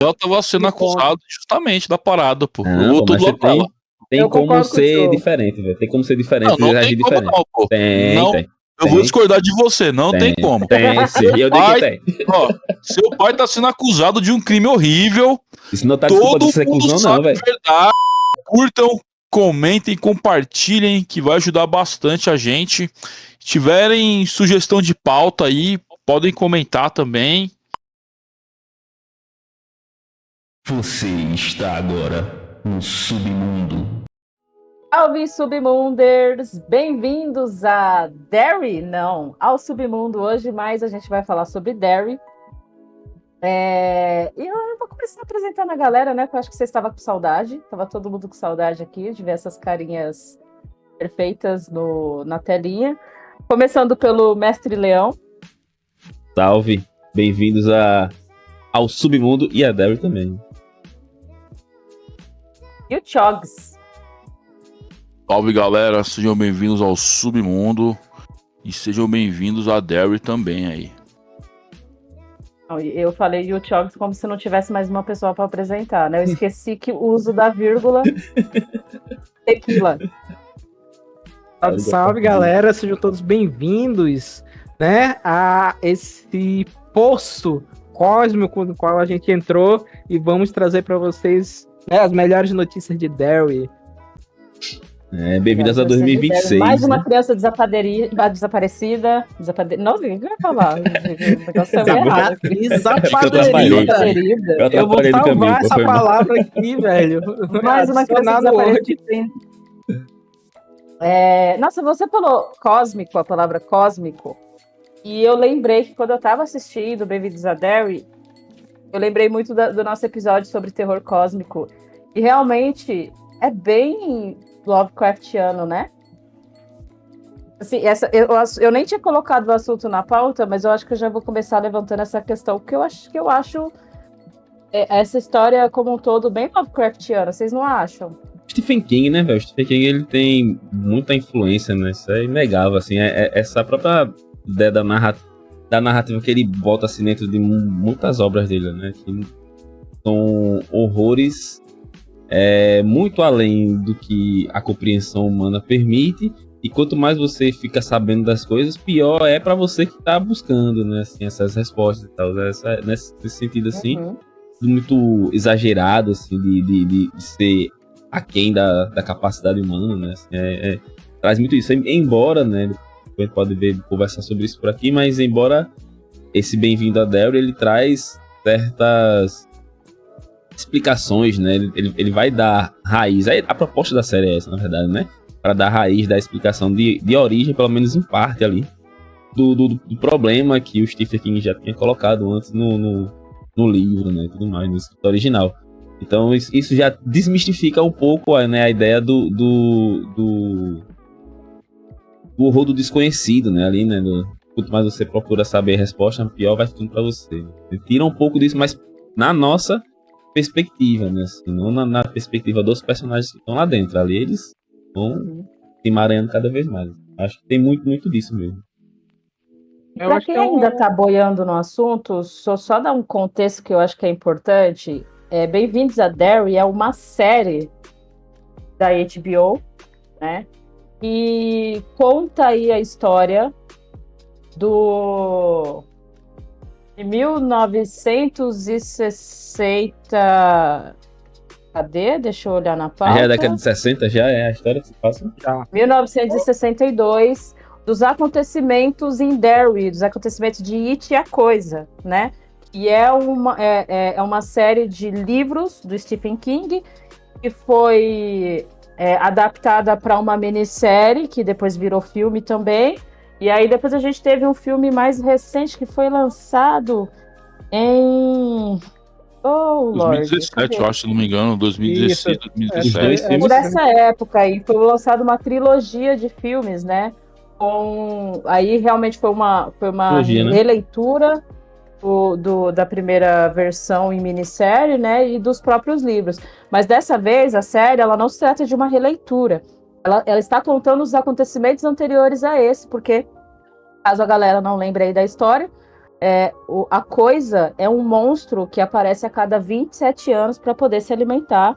Ela tava sendo acusada justamente da parada, pô. Não, Eu tô do lado dela. Tem como ser diferente, velho. Tem como ser diferente. Não tem como não, pô. Tem. Eu vou discordar de você, não tem como. Tem, sim. Eu digo que tem. Ó, seu pai tá sendo acusado de um crime horrível. Isso não tá desculpa de ser Todo mundo cuzão, não, velho. verdade. Curtam, comentem, compartilhem, que vai ajudar bastante a gente. Se tiverem sugestão de pauta aí, podem comentar também. Você está agora no Submundo. Salve, Submunders! Bem-vindos a Derry? Não, ao Submundo hoje, mas a gente vai falar sobre Derry. E eu vou começar apresentando a galera, né? Que eu acho que você estava com saudade. Tava todo mundo com saudade aqui, de ver essas carinhas perfeitas na telinha. Começando pelo Mestre Leão. Salve! Bem-vindos ao Submundo e a Derry também. E o Chogs. Salve, galera, sejam bem-vindos ao Submundo e sejam bem-vindos a Derry também aí. Eu falei o Chogs como se não tivesse mais uma pessoa para apresentar, né? Eu esqueci que o uso da vírgula tequila. Salve, galera, sejam todos bem-vindos, né, a esse poço cósmico no qual a gente entrou e vamos trazer para vocês, né, as melhores notícias de Derry. Bem-vindas a 2026. Mais uma criança desaparecida. Nossa, o que eu ia falar? Desaparecida. Eu vou salvar essa palavra aqui, velho. Mais uma criança desaparecida. Nossa, você falou cósmico, a palavra cósmico. E eu lembrei que quando eu tava assistindo Bem-vindos a Derry, eu lembrei muito do nosso episódio sobre terror cósmico. E realmente é bem Lovecraftiano, né? Assim, eu nem tinha colocado o assunto na pauta, mas eu acho que eu já vou começar levantando essa questão, porque eu acho essa história como um todo bem Lovecraftiana, vocês não acham? Stephen King, né, velho? Stephen King, ele tem muita influência, né? Isso é inegável, assim. Essa própria ideia da narrativa que ele bota, assim, dentro de muitas obras dele, né? Que são horrores muito além do que a compreensão humana permite, e quanto mais você fica sabendo das coisas, pior é pra você que tá buscando, né, assim, essas respostas e tal, nesse sentido, assim, muito exagerado, assim, de ser aquém da capacidade humana, né, assim, traz muito isso, embora, né, a gente pode conversar sobre isso por aqui, mas embora esse Bem-vindo a Derry, ele traz certas explicações, né? Ele vai dar raiz. A proposta da série é essa, na verdade, né? Para dar raiz, dar explicação de origem, pelo menos em parte ali, do problema que o Stephen King já tinha colocado antes no livro, né? Tudo mais, no escrito original. Então isso já desmistifica um pouco, né, a ideia do horror do desconhecido, né? Ali, né? Quanto mais você procura saber a resposta, pior vai ficando para você. Tira um pouco disso, mas na nossa perspectiva, né? Assim, não na perspectiva dos personagens que estão lá dentro. Ali eles vão se emaranhando cada vez mais. Acho que tem muito disso mesmo. Para quem ainda tá boiando no assunto, só dar um contexto que eu acho que é importante. Bem-vindos a Derry é uma série da HBO, né? E conta aí a história de 1960. Cadê? Deixa eu olhar na pauta. Já é a década de 60, já é a história que se passa. 1962, dos acontecimentos em Derry, dos acontecimentos de It e a Coisa, né? E é uma série de livros do Stephen King que foi adaptada para uma minissérie que depois virou filme também. E aí depois a gente teve um filme mais recente que foi lançado em... 2017, eu acho, se não me engano, 2016, 2017. Por essa época aí, foi lançada uma trilogia de filmes, né? Aí realmente foi uma trilogia, releitura, né? Da primeira versão em minissérie, né? E dos próprios livros. Mas dessa vez, a série, ela não se trata de uma releitura. Ela está contando os acontecimentos anteriores a esse, porque, caso a galera não lembre aí da história, a coisa é um monstro que aparece a cada 27 anos para poder se alimentar,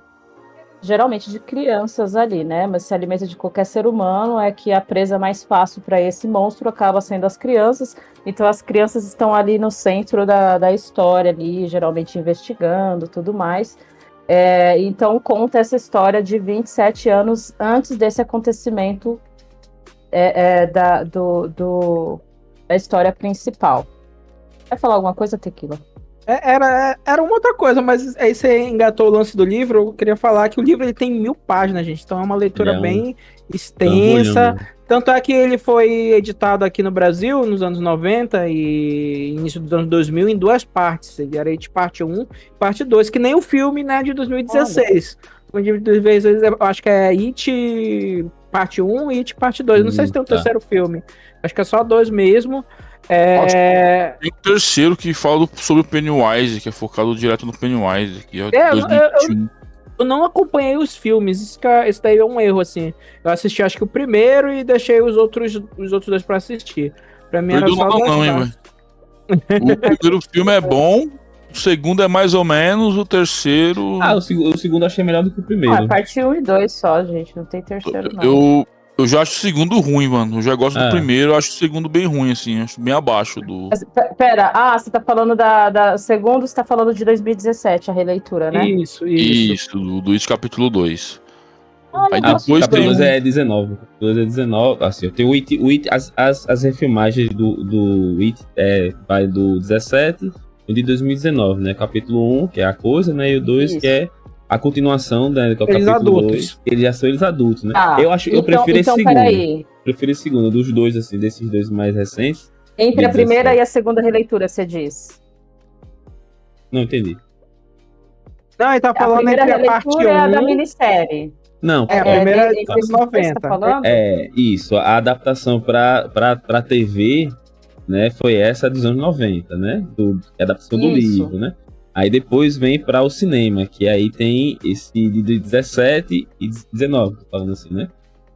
geralmente de crianças ali, né? Mas se alimenta de qualquer ser humano, é que a presa mais fácil para esse monstro acaba sendo as crianças. Então as crianças estão ali no centro da história, ali, geralmente investigando, tudo mais. Então conta essa história de 27 anos antes desse acontecimento da história principal. Vai falar alguma coisa, Tequila? Era uma outra coisa, mas aí você engatou o lance do livro. Eu queria falar que o livro ele tem 1000 páginas, gente. Então é uma leitura bem extensa. Tanto é que ele foi editado aqui no Brasil nos anos 90 e início dos anos 2000 em 2 partes. Ele era de parte 1 e parte 2, que nem o filme, né, de 2016. O de 2016 eu acho que é It parte 1 e It parte 2. Não sei se tem um terceiro filme. Acho que é só 2 mesmo. Tem o terceiro que fala sobre o Pennywise, que é focado direto no Pennywise, que é 2021. Eu não acompanhei os filmes, isso daí é um erro, assim. Eu assisti acho que o primeiro e deixei os outros 2 pra assistir. Pra mim era só o primeiro filme é bom, o segundo é mais ou menos, o terceiro... O segundo eu achei melhor do que o primeiro. Parte 1 e 2 só, gente, não tem terceiro não. Eu já acho o segundo ruim, mano. Eu já gosto do primeiro, eu acho o segundo bem ruim, assim. Acho bem abaixo do... Pera, você tá falando segundo, você tá falando de 2017, a releitura, né? Isso. Do It capítulo 2. Aí depois capítulo 2 é 19. O capítulo 2 é 19. Assim, eu tenho o It, as refilmagens do It vai do 17 e de 2019, né? Capítulo 1, que é a coisa, né? E o 2, que é a continuação, né, que é o eles capítulo adultos. 2. Eles já são eles adultos, né? Eu prefiro esse segundo. Peraí. Prefiro esse segundo, dos dois, assim, desses 2 mais recentes. Entre a primeira e a segunda releitura, você diz? Não entendi. Não, ele tá falando entre a parte 1 é a da minissérie. Não, a primeira é dos 90. Tá falando? Isso, a adaptação pra TV, né, foi essa dos anos 90, né? A adaptação do livro, né? Aí depois vem para o cinema, que aí tem esse de 17 e 19, tô falando assim, né?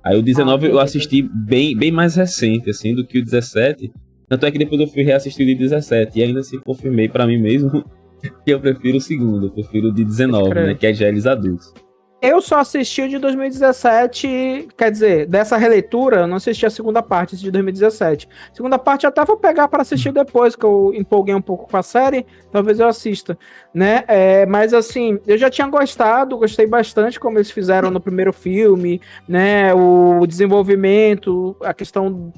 Aí o 19 eu assisti bem mais recente, assim, do que o 17. Tanto é que depois eu fui reassistir o de 17 e ainda assim confirmei para mim mesmo que eu prefiro o segundo, eu prefiro o de 19, né? Que é já eles adultos. Eu só assisti o de 2017, quer dizer, dessa releitura, eu não assisti a segunda parte de 2017. Segunda parte eu até vou pegar para assistir depois, que eu empolguei um pouco com a série, talvez eu assista, né? Mas assim, eu já tinha gostei bastante como eles fizeram no primeiro filme, né? O desenvolvimento, a questão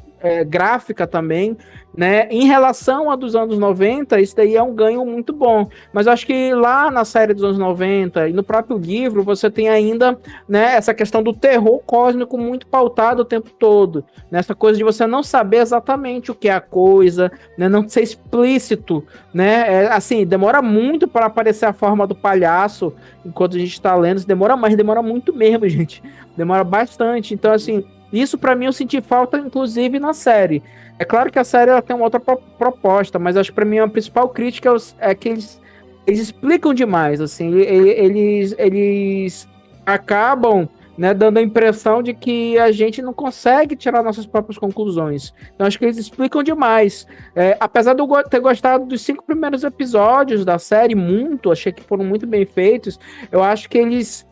gráfica também, né? Em relação a dos anos 90, isso daí é um ganho muito bom. Mas eu acho que lá na série dos anos 90 e no próprio livro, você tem ainda, né, essa questão do terror cósmico muito pautado o tempo todo. Nessa coisa de você não saber exatamente o que é a coisa, né? Não ser explícito, né? Assim, demora muito para aparecer a forma do palhaço enquanto a gente está lendo. Demora muito mesmo, gente. Demora bastante. Então, assim, isso pra mim eu senti falta, inclusive, na série. É claro que a série ela tem uma outra proposta, mas acho que pra mim a principal crítica é que eles explicam demais, assim, eles acabam, né, dando a impressão de que a gente não consegue tirar nossas próprias conclusões. Então acho que eles explicam demais. Apesar de eu ter gostado dos 5 primeiros episódios da série, achei que foram muito bem feitos, eu acho que eles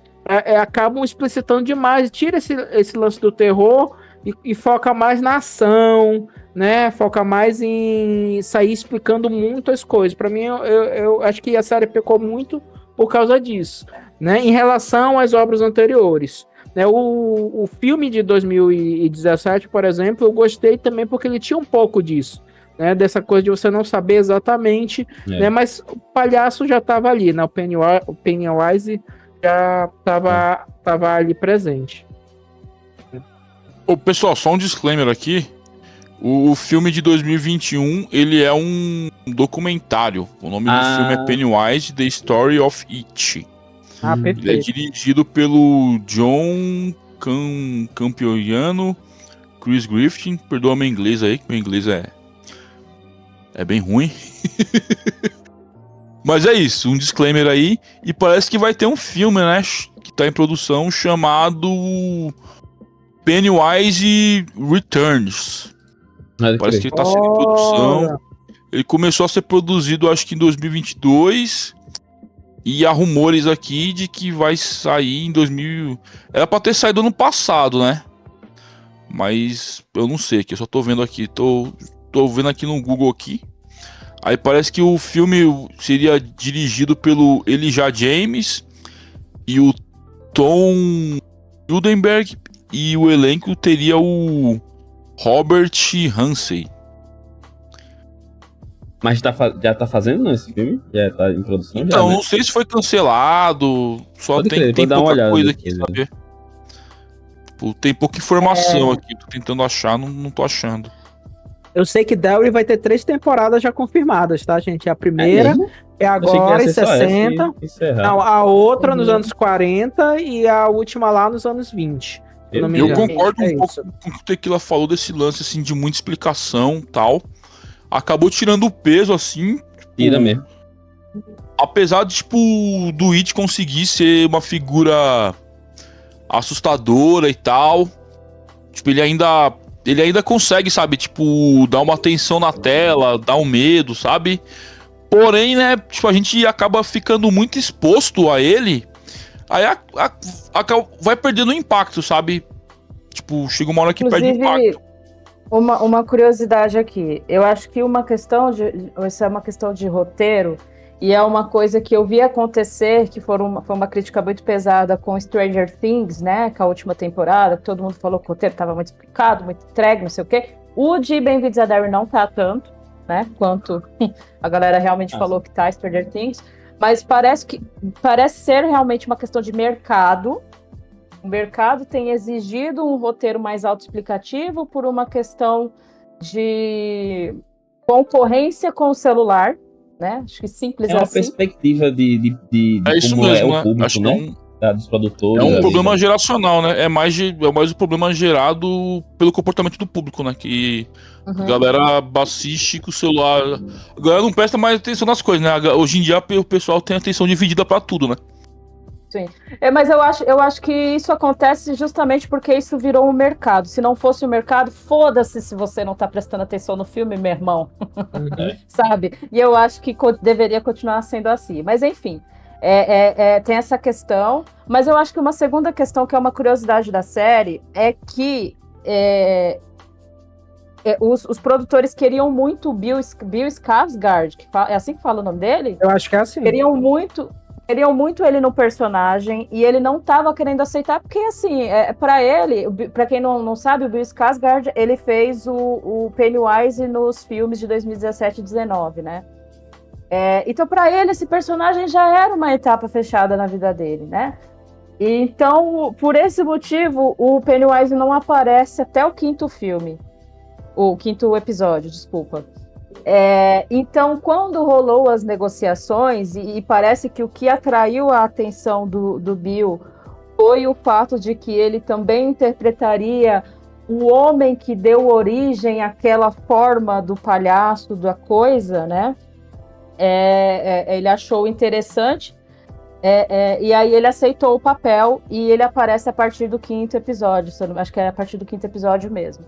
acabam explicitando demais, tira esse lance do terror e foca mais na ação, né? Foca mais em sair explicando muito as coisas. Para mim, eu acho que a série pecou muito por causa disso, né? Em relação às obras anteriores. Né? O filme de 2017, por exemplo, eu gostei também porque ele tinha um pouco disso. Né, dessa coisa de você não saber exatamente, né, mas o palhaço já estava ali, né, o Pennywise já tava ali presente. Ô, pessoal, só um disclaimer aqui. O filme de 2021, ele é um documentário. O nome do filme é Pennywise, The Story of It. Perfeito. Ele é dirigido pelo John Campioniano, Chris Griffin. Perdoa meu inglês aí, que meu inglês é bem ruim. Mas é isso, um disclaimer aí. E parece que vai ter um filme, né? Que tá em produção chamado Pennywise Returns. Parece que ele tá sendo em produção. Ele começou a ser produzido, acho que em 2022. E há rumores aqui de que vai sair em 2000. Era pra ter saído ano passado, né? Mas eu não sei, que eu só tô vendo aqui. Tô vendo aqui no Google aqui. Aí parece que o filme seria dirigido pelo Elijah James e o Tom Hildenberg. E o elenco teria o Robert Ramsey. Mas já tá fazendo esse filme? Já tá em produção? Então, já, né? não sei se foi cancelado. Só Pode crer, tem vou dar uma pouca olhada coisa aqui, depois, sabe? Pô, tem pouca informação aqui. Tô tentando achar, não tô achando. Eu sei que Derry vai ter 3 temporadas já confirmadas, tá, gente? A primeira mesmo? é Eu achei que ia agora, em ser só essa 60. e encerrar. Não, a outra nos Uhum. anos 40 e a última lá nos anos 20. Se eu não me Eu engano. concordo É um pouco isso. com o que o Tequila falou desse lance, assim, de muita explicação e tal. Acabou tirando o peso, assim. Tira mesmo. Apesar de, tipo, do It conseguir ser uma figura assustadora e tal. Tipo, ele ainda consegue, sabe, tipo, dar uma tensão na tela, dar um medo, sabe? Porém, né, tipo, a gente acaba ficando muito exposto a ele. Aí vai perdendo o impacto, sabe? Tipo, chega uma hora que perde o impacto. Inclusive, uma curiosidade aqui. Eu acho que isso é uma questão de roteiro, e é uma coisa que eu vi acontecer, que foi uma crítica muito pesada com Stranger Things, né? Com a última temporada, que todo mundo falou que o roteiro estava muito explicado, muito entregue, não sei o quê. O de Bem-vindos a Derry não tá tanto, né? Quanto a galera realmente falou que tá, Stranger Things. Mas parece ser realmente uma questão de mercado. O mercado tem exigido um roteiro mais autoexplicativo por uma questão de concorrência com o celular, né? Acho que simples É uma assim. perspectiva de É isso como mesmo, é né? o público, Acho que né? Dos produtores. é um ali, problema né? geracional, né? É mais o problema gerado pelo comportamento do público, né? Que a galera assiste com o celular. A galera não presta mais atenção nas coisas, né? Hoje em dia o pessoal tem atenção dividida pra tudo, né? Sim. Mas eu acho que isso acontece justamente porque isso virou um mercado. Se não fosse o mercado, foda-se se você não tá prestando atenção no filme, meu irmão. Sabe? E eu acho que deveria continuar sendo assim. Mas enfim, tem essa questão. Mas eu acho que uma segunda questão, que é uma curiosidade da série, é que os produtores queriam muito o Bill Skarsgård, é assim que fala o nome dele? Eu acho que é assim. Queriam muito ele no personagem, e ele não estava querendo aceitar, porque assim, para ele, para quem não sabe, o Bill Skarsgård, ele fez o Pennywise nos filmes de 2017 e 2019, né? Então, para ele, esse personagem já era uma etapa fechada na vida dele, né? Então, por esse motivo, o Pennywise não aparece até o quinto episódio, desculpa. Então, quando rolou as negociações, e parece que o que atraiu a atenção do Bill foi o fato de que ele também interpretaria o homem que deu origem àquela forma do palhaço, da coisa, né? Ele achou interessante, e aí ele aceitou o papel, e ele aparece a partir do quinto episódio, acho que é a partir do quinto episódio mesmo.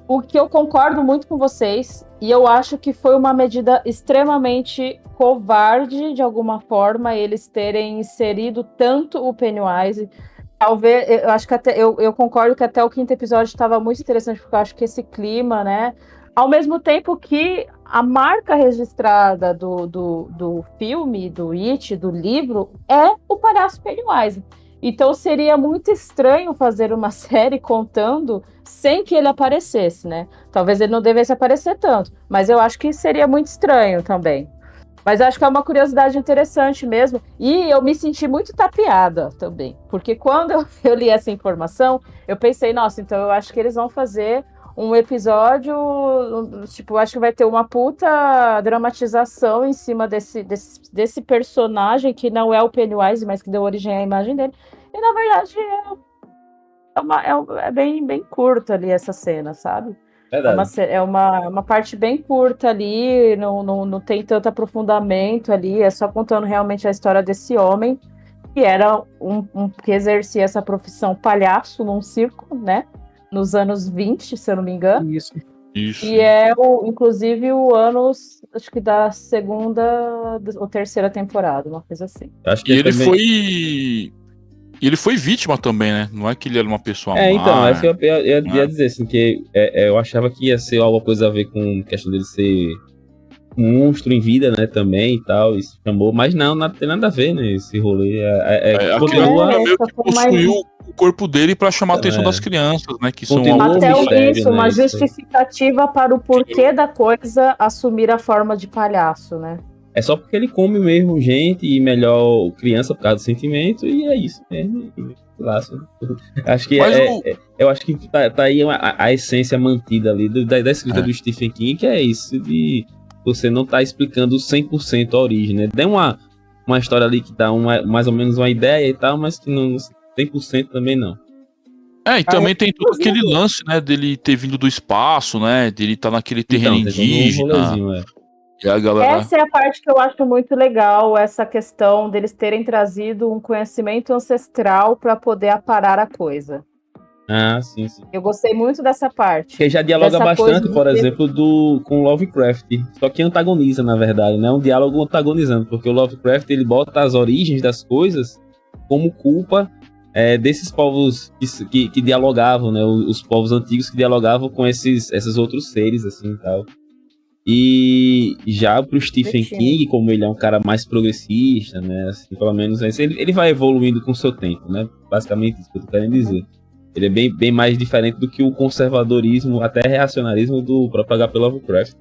O que eu concordo muito com vocês, e eu acho que foi uma medida extremamente covarde, de alguma forma, eles terem inserido tanto o Pennywise. Talvez, eu acho que eu concordo que até o quinto episódio estava muito interessante, porque eu acho que esse clima, né? Ao mesmo tempo que a marca registrada do filme, do It, do livro, é o palhaço Pennywise. Então seria muito estranho fazer uma série contando sem que ele aparecesse, né? Talvez ele não devesse aparecer tanto, mas eu acho que seria muito estranho também. Mas acho que é uma curiosidade interessante mesmo. E eu me senti muito tapeada também, porque quando eu li essa informação, eu pensei, nossa, então eu acho que eles vão fazer um episódio, tipo, acho que vai ter uma puta dramatização em cima desse personagem que não é o Pennywise, mas que deu origem à imagem dele. E na verdade é bem curta ali essa cena, sabe? Verdade. É uma parte bem curta ali, não tem tanto aprofundamento ali, é só contando realmente a história desse homem, que era que exercia essa profissão palhaço num circo, né? Nos anos 20, se eu não me engano. Isso. Isso. E é, inclusive, o ano, acho que da segunda ou terceira temporada, uma coisa assim. Acho que E ele também... foi. Ele foi vítima também, né? Não é que ele era uma pessoa má. Então, essa eu ia né? dizer, assim, que eu achava que ia ser alguma coisa a ver com a questão dele ser um monstro em vida, né, também e tal, e se chamou, mas não tem nada a ver, né, esse rolê. A Continua, criatura meio só que foi mais- possuiu o corpo dele pra chamar a atenção É. das crianças, né? Que são Continua algo o Até mistério, isso, né, uma isso aí. justificativa para o porquê da coisa assumir a forma de palhaço, né? É só porque ele come mesmo gente e melhor criança por causa do sentimento, e é isso mesmo. Laço. Acho que Mas eu acho que tá aí a essência mantida ali da escrita do Stephen King, que é isso, de você não tá explicando 100% a origem, né? Tem uma história ali que dá mais ou menos uma ideia e tal, mas que não 100% também não. E também tem todo aquele lance, né, dele ter vindo do espaço, né, dele estar naquele terreno Então, tem todo um indígena. rolezinho, E a galera... Essa é a parte que eu acho muito legal, essa questão deles terem trazido um conhecimento ancestral para poder aparar a coisa. Ah, sim. Eu gostei muito dessa parte. Que já dialoga Dessa bastante, coisa por de- exemplo, com Lovecraft. Só que antagoniza, na verdade, né? Um diálogo antagonizando, porque o Lovecraft ele bota as origens das coisas como culpa desses povos que dialogavam, né? Os povos antigos que dialogavam com esses outros seres, assim, e tal. E já pro Stephen King, como ele é um cara mais progressista, né? Assim, pelo menos ele vai evoluindo com o seu tempo, né? Basicamente isso que eu tô querendo dizer. Ele é bem mais diferente do que o conservadorismo, até reacionarismo do próprio H.P. Lovecraft.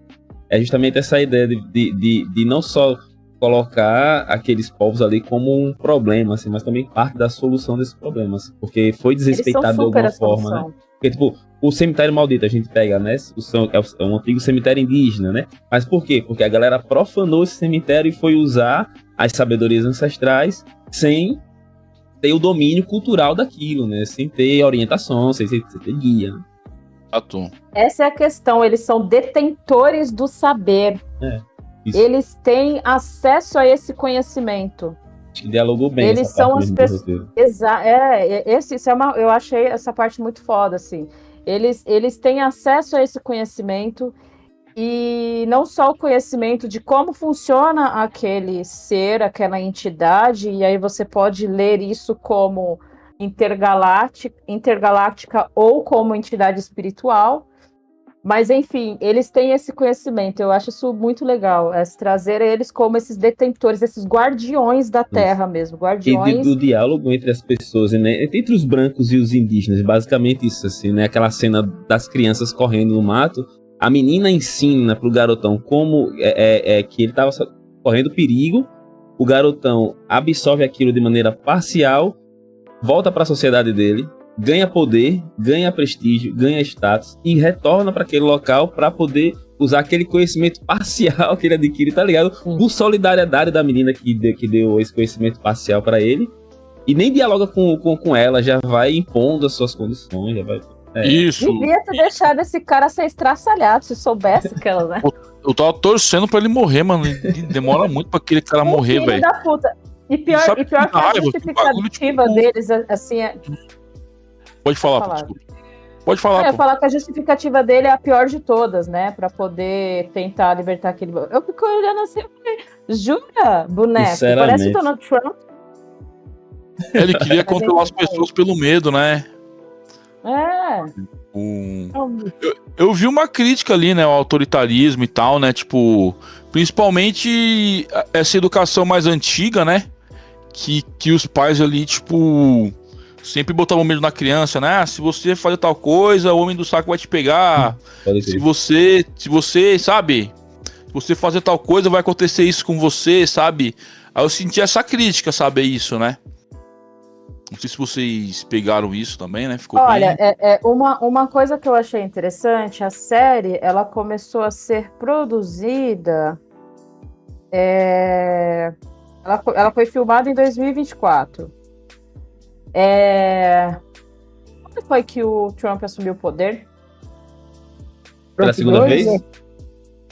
É justamente essa ideia de não só colocar aqueles povos ali como um problema, assim, mas também parte da solução desses problemas. Porque foi desrespeitado de alguma forma, né? Porque, tipo, o cemitério maldito a gente pega, né? É um antigo cemitério indígena, né? Mas por quê? Porque a galera profanou esse cemitério e foi usar as sabedorias ancestrais sem ter o domínio cultural daquilo, né? Sem ter orientação, sem ter guia, né? Essa é a questão, eles são detentores do saber. Isso. Eles têm acesso a esse conhecimento. Acho que dialogou bem. Eles essa são parte as mesmo do pessoas. roteiro. Eu achei essa parte muito foda, assim. Eles têm acesso a esse conhecimento. E não só o conhecimento de como funciona aquele ser, aquela entidade, e aí você pode ler isso como intergaláctica ou como entidade espiritual, mas enfim, eles têm esse conhecimento. Eu acho isso muito legal, trazer eles como esses detentores, esses guardiões da Terra mesmo, E guardiões. do diálogo entre as pessoas, né? Entre os brancos e os indígenas, basicamente isso, assim, né? Aquela cena das crianças correndo no mato. A menina ensina pro garotão como que ele tava correndo perigo, o garotão absorve aquilo de maneira parcial, volta para a sociedade dele, ganha poder, ganha prestígio, ganha status e retorna para aquele local para poder usar aquele conhecimento parcial que ele adquire, tá ligado? Por solidariedade da menina que deu esse conhecimento parcial para ele, e nem dialoga com ela, já vai impondo as suas condições, já vai... Isso. Devia ter deixado esse cara ser estraçalhado, se soubesse que ela, né? Eu tava torcendo pra ele morrer, mano. Demora muito pra aquele cara morrer, Filho velho. da puta. E pior que a justificativa deles, assim, é... Pode falar, desculpa. Pode falar, Eu ia falar que a justificativa dele é a pior de todas, né? Pra poder tentar libertar aquele... Eu fico olhando assim, jura, boneco? Parece o Donald Trump. Ele queria controlar as pessoas pelo medo, né? Eu vi uma crítica ali, né, ao autoritarismo e tal, né, tipo, principalmente essa educação mais antiga, né, que os pais ali, tipo, sempre botavam medo na criança, né, se você fazer tal coisa, o homem do saco vai te pegar, se você, sabe, se você fazer tal coisa, vai acontecer isso com você, sabe, aí eu senti essa crítica, sabe, isso, né. Não sei se vocês pegaram isso também, né? Ficou Olha, bem... uma coisa que eu achei interessante, a série, ela começou a ser produzida... Ela foi filmada em 2024. Quando foi que o Trump assumiu o poder? Pela segunda vez?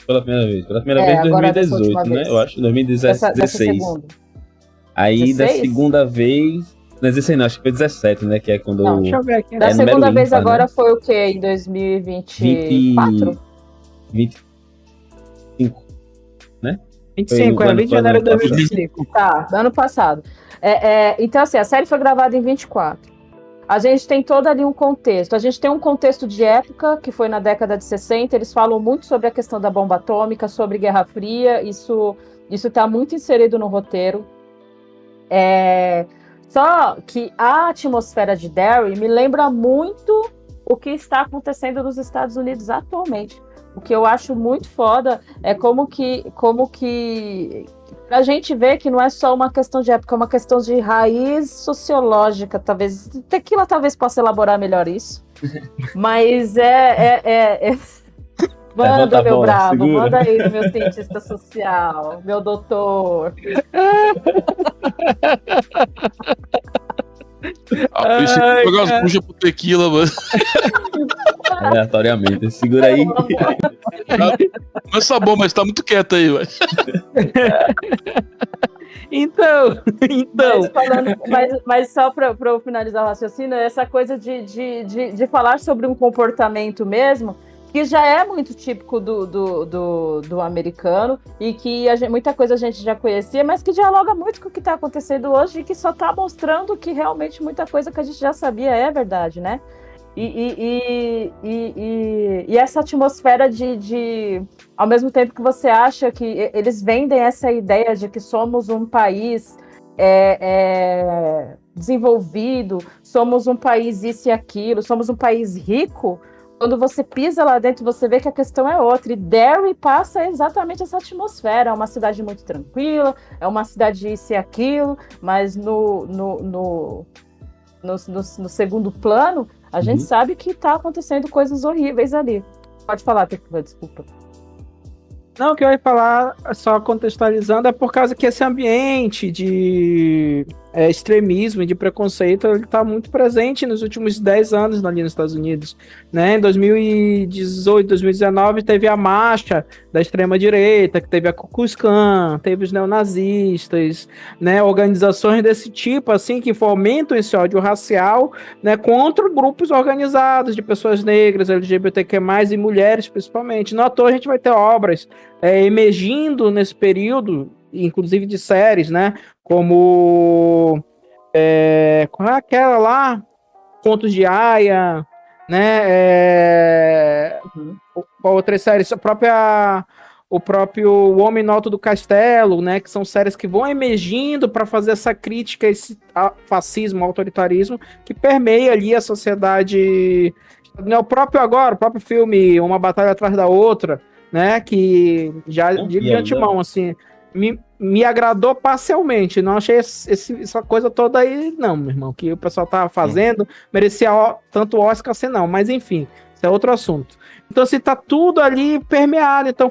Pela primeira vez. Pela primeira vez em 2018, né? Eu acho, 2016. Dessa segunda. Aí 16? da segunda vez... Não é 16 não, acho que foi 17, né? Que é quando... Não, deixa eu ver aqui. Da segunda vez ímpar, agora, né? foi o quê? Em 2024? 25, né? 25, Foi no 20 de janeiro de ano 2025. Tá, do ano passado. Então, assim, a série foi gravada em 24. A gente tem todo ali um contexto. A gente tem um contexto de época, que foi na década de 60. Eles falam muito sobre a questão da bomba atômica, sobre Guerra Fria. Isso está muito inserido no roteiro. Só que a atmosfera de Derry me lembra muito o que está acontecendo nos Estados Unidos atualmente. O que eu acho muito foda é como que pra gente ver que não é só uma questão de época, é uma questão de raiz sociológica, talvez. Tequila talvez possa elaborar melhor isso. Mas Manda, meu bola, bravo, segura. manda aí, meu cientista social, meu doutor. A princípio, Ai, jogar as cara. buchas pro tequila, mano. Aleatoriamente. Segura aí. Não é só bom, mas tá muito quieto aí, velho. Então. Mas só para eu finalizar o raciocínio, essa coisa de falar sobre um comportamento mesmo, que já é muito típico do americano, e que muita coisa a gente já conhecia, mas que dialoga muito com o que está acontecendo hoje, e que só está mostrando que realmente muita coisa que a gente já sabia é verdade, né? E essa atmosfera de ao mesmo tempo que você acha que eles vendem essa ideia de que somos um país desenvolvido, somos um país isso e aquilo, somos um país rico. Quando você pisa lá dentro, você vê que a questão é outra. E Derry passa exatamente essa atmosfera. É uma cidade muito tranquila, é uma cidade isso e aquilo, mas no segundo plano, a gente sabe que tá acontecendo coisas horríveis ali. Pode falar, Tequila, desculpa. Não, o que eu ia falar, só contextualizando, é por causa que esse ambiente de extremismo e de preconceito, ele está muito presente nos últimos 10 anos ali nos Estados Unidos, né? Em 2018, 2019, teve a marcha da extrema-direita, que teve a Ku Klux Klan, teve os neonazistas, né? Organizações desse tipo, assim, que fomentam esse ódio racial, né? Contra grupos organizados de pessoas negras, LGBTQ+, e mulheres, principalmente. Não à toa a gente vai ter obras emergindo nesse período, inclusive de séries, né? Como qual é aquela lá? Contos de Aia, né? Outras séries, o próprio O Homem no Alto do Castelo, né? Que são séries que vão emergindo para fazer essa crítica a esse fascismo, autoritarismo que permeia ali a sociedade. O próprio filme Uma Batalha Atrás da Outra, né? Que já digo de antemão, assim, me agradou parcialmente. Não achei essa coisa toda aí, não, meu irmão. Que o pessoal tava fazendo, merecia tanto Oscar assim, não. Mas enfim, isso é outro assunto. Então, assim, tá tudo ali permeado. Então,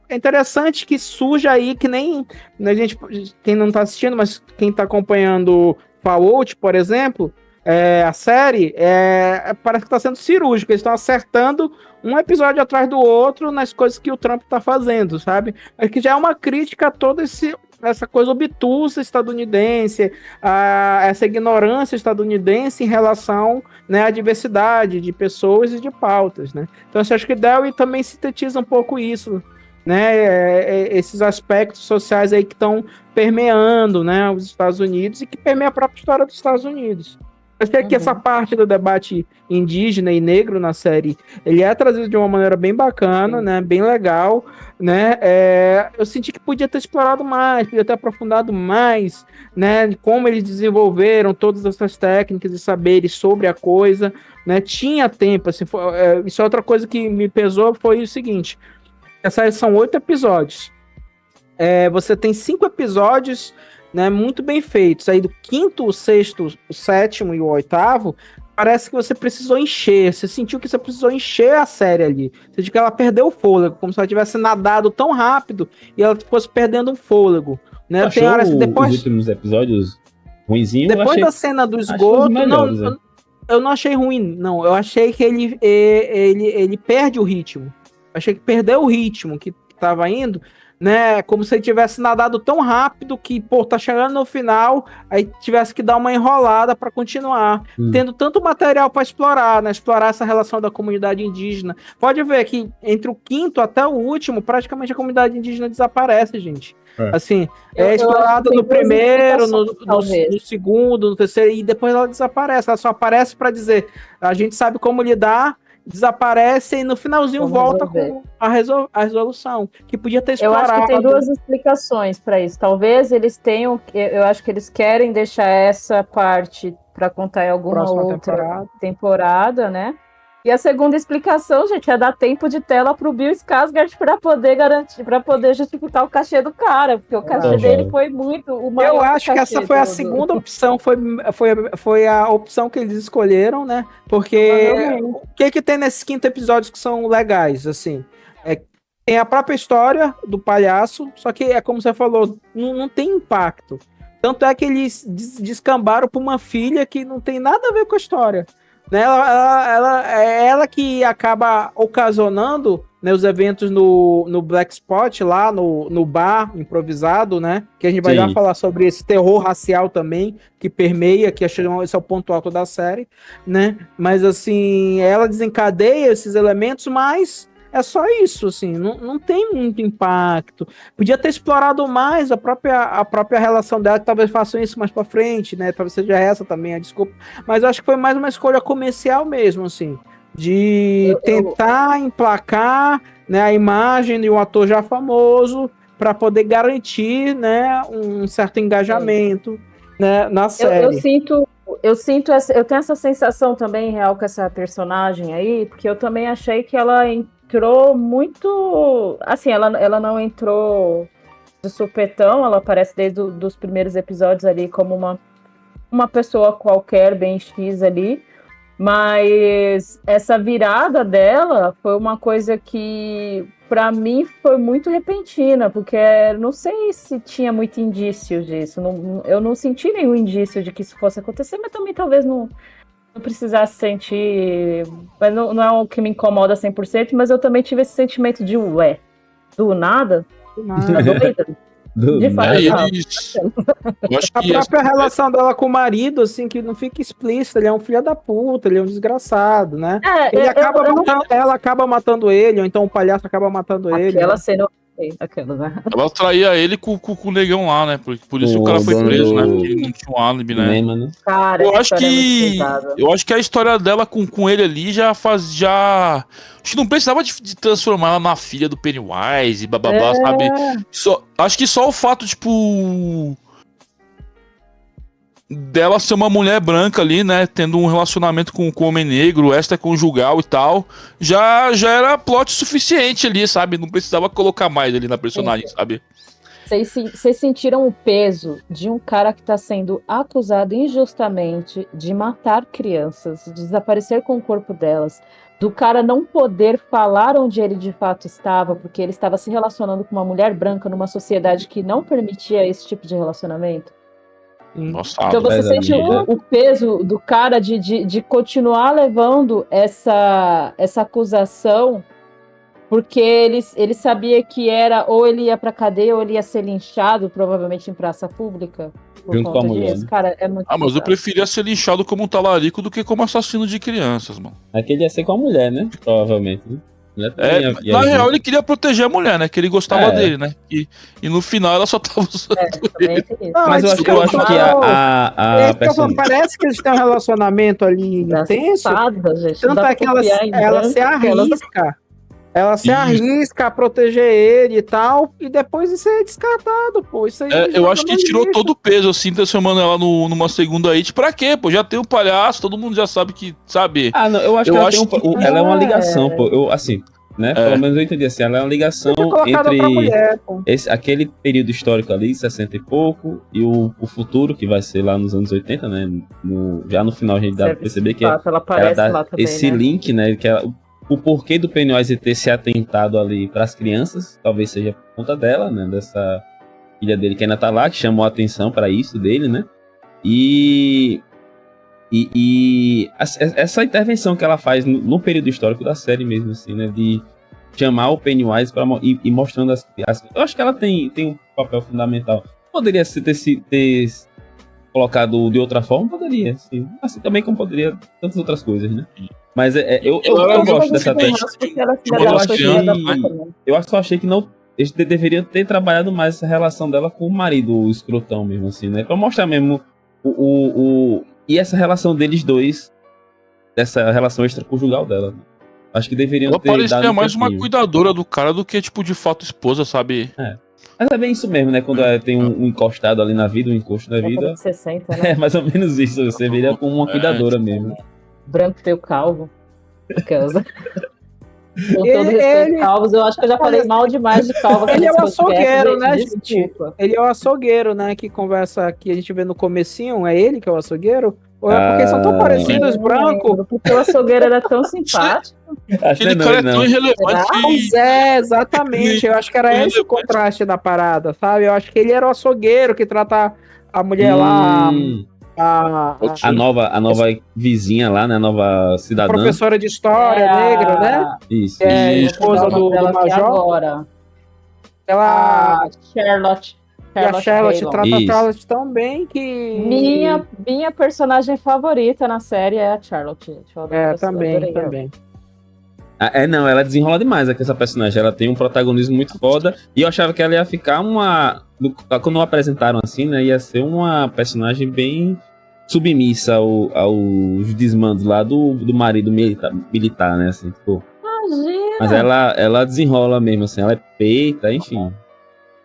é interessante que surja aí, que nem a gente, quem não tá assistindo, mas quem tá acompanhando Fallout, por exemplo, a série, parece que tá sendo cirúrgico. Eles estão acertando um episódio atrás do outro nas coisas que o Trump tá fazendo, sabe? É que já é uma crítica a toda essa coisa obtusa estadunidense, essa ignorância estadunidense em relação, né, à diversidade de pessoas e de pautas, né? Então, eu acho que Derry também sintetiza um pouco isso, né? Esses aspectos sociais aí que estão permeando, né, os Estados Unidos e que permeia a própria história dos Estados Unidos. Eu achei que essa parte do debate indígena e negro na série, ele é trazido de uma maneira bem bacana, né, bem legal, né, eu senti que podia ter explorado mais, podia ter aprofundado mais, né, como eles desenvolveram todas essas técnicas e saberes sobre a coisa, né, tinha tempo, assim, isso é outra coisa que me pesou, foi o seguinte, essa série são 8 episódios, você tem 5 episódios, né, muito bem feitos. Aí do 5º, o 6º, o 7º e o 8º, parece que você precisou encher. Você sentiu que você precisou encher a série ali. Você sentiu que ela perdeu o fôlego, como se ela tivesse nadado tão rápido e ela fosse perdendo o fôlego. Né? Achou tem horas que depois, os últimos episódios ruinzinhos? depois da cena do esgoto, eu não achei ruim, não. Eu achei que ele perde o ritmo. Eu achei que perdeu o ritmo que estava indo. né? Como se ele tivesse nadado tão rápido que, pô, tá chegando no final, aí tivesse que dar uma enrolada para continuar. Tendo tanto material para explorar, né? Explorar essa relação da comunidade indígena. Pode ver que entre o quinto até o último, praticamente a comunidade indígena desaparece, gente. Assim, é explorado no primeiro, no segundo, no terceiro, e depois ela desaparece. Ela só aparece para dizer, a gente sabe como lidar, desaparece e no finalzinho volta com a resolução, que podia ter explorado. Eu acho que tem duas explicações para isso. Talvez eles tenham, eu acho que eles querem deixar essa parte para contar em alguma outra temporada, né? E a segunda explicação, gente, é dar tempo de tela pro Bill Skarsgård para poder garantir, para poder justificar o cachê do cara, porque o cachê dele foi muito o maior. Eu acho que essa foi a segunda opção, foi a opção que eles escolheram, né? Porque o que tem nesses 5 episódios que são legais, assim? Tem a própria história do palhaço, só que é como você falou, não tem impacto. Tanto é que eles descambaram para uma filha que não tem nada a ver com a história. Né? Ela que acaba ocasionando, né, os eventos no Black Spot, lá no bar improvisado, né? Que a gente vai já falar sobre esse terror racial também, que permeia, que esse é o ponto alto da série, né? Mas assim, ela desencadeia esses elementos, mas é só isso, assim, não tem muito impacto. Podia ter explorado mais a própria relação dela, que talvez façam isso mais pra frente, né? Talvez seja essa também a desculpa. Mas eu acho que foi mais uma escolha comercial mesmo, assim, de tentar emplacar, né, a imagem de um ator já famoso para poder garantir, né, um certo engajamento, né, na série. Eu tenho essa sensação também real com essa personagem aí, porque eu também achei que ela entrou muito, assim, ela não entrou de supetão, ela aparece desde os primeiros episódios ali como uma pessoa qualquer, bem X ali, mas essa virada dela foi uma coisa que para mim foi muito repentina, porque não sei se tinha muito indício disso, eu não senti nenhum indício de que isso fosse acontecer, mas também talvez não precisasse sentir, mas não é o que me incomoda 100%, mas eu também tive esse sentimento de ué, do nada, tá doida? De fato, eu acho a que própria relação dela com o marido, assim, que não fica explícita, ele é um filho da puta, ele é um desgraçado, né? Ela acaba matando ele, ou então o palhaço acaba matando ele. Aquela cena. Aquela, né? Ela traía ele com o negão lá, né? Por isso o cara foi preso, né? Porque ele não tinha um álibi, né? Cara, eu acho que a história dela com ele ali acho que não precisava de transformar ela na filha do Pennywise e bababá, sabe? Acho que só o fato, tipo, dela ser uma mulher branca ali, né, tendo um relacionamento com o homem negro, extraconjugal e tal, já era plot suficiente ali, sabe? Não precisava colocar mais ali na personagem, sabe? Vocês sentiram o peso de um cara que está sendo acusado injustamente de matar crianças, de desaparecer com o corpo delas, do cara não poder falar onde ele de fato estava, porque ele estava se relacionando com uma mulher branca numa sociedade que não permitia esse tipo de relacionamento? Nossa, então você sente o peso do cara de continuar levando essa acusação, porque ele sabia que era ou ele ia pra cadeia ou ele ia ser linchado, provavelmente em praça pública. Junto com a mulher. Né? Cara, é muito mas eu preferia ser linchado como um talarico do que como assassino de crianças, mano. É que ele ia ser com a mulher, né? Provavelmente, né? Na real, ele queria proteger a mulher, né? Que ele gostava dele, né? E no final ela só tava usando ele. Mas eu acho que a personagem... Parece que eles têm um relacionamento ali intenso. Gente, tanto é que ela se arrisca. Ela se arrisca a proteger ele e tal, e depois isso é descartado, pô. Isso aí eu acho que tirou todo o peso, assim, transformando ela numa segunda hit. Pra quê, pô? Já tem o palhaço, todo mundo já sabe que, sabe? Não, eu acho que ela é uma ligação, pô. Assim, né? Pelo menos eu entendi assim, ela é uma ligação entre mulher, aquele período histórico ali, 60 e pouco, e o futuro, que vai ser lá nos anos 80, né? Já no final a gente dá pra perceber que ela dá esse link, né? Que o porquê do Pennywise ter se atentado ali para as crianças, talvez seja por conta dela, né? Dessa filha dele que ainda tá lá, que chamou a atenção para isso dele, né? E essa intervenção que ela faz no período histórico da série mesmo, assim, né? De chamar o Pennywise e mostrando eu acho que ela tem um papel fundamental. Poderia ter colocado de outra forma? Poderia, sim. Assim também como poderia tantas outras coisas, né? Mas eu gosto dessa técnica. Eu só achei que não. Eles deveriam ter trabalhado mais essa relação dela com o marido, o escrotão mesmo, assim, né? Pra mostrar mesmo e essa relação deles dois, essa relação extraconjugal dela. Acho que deveriam ela ter dado parecia mais uma cuidadora do cara do que, tipo, de fato, esposa, sabe? Mas é bem isso mesmo, né? Quando tem um encostado ali na vida, um encosto na vida. De 60, né? É mais ou menos isso. Você viria como uma cuidadora mesmo. Branco feio calvo. Aquelas. Com todo respeito, calvos, eu acho que eu já falei mal demais de calvo. Ele é o açougueiro, né, gente? Desculpa. Ele é o açougueiro, né? Que conversa aqui, a gente vê no comecinho. É ele que é o açougueiro? Ou é porque são tão parecidos, branco? Porque o açougueiro era tão simpático. Aquele cara é tão irrelevante. Pois é, exatamente. Eu acho que era esse o contraste da parada, sabe? Eu acho que ele era o açougueiro que trata a mulher lá. A nova vizinha lá, né? A nova cidadã. Professora de história negra, né? Isso. É, esposa do Major. Agora. Ela. Charlotte. E a Charlotte trata Isso. a Charlotte tão bem que. Minha personagem favorita na série é a Charlotte. Também. Não, ela desenrola demais aqui essa personagem. Ela tem um protagonismo muito foda. E eu achava que ela ia ficar quando apresentaram assim, né? Ia ser uma personagem bem submissa aos desmandos lá do marido militar, né? Assim, tipo. Imagina! Mas ela desenrola mesmo, assim. Ela é peita, enfim.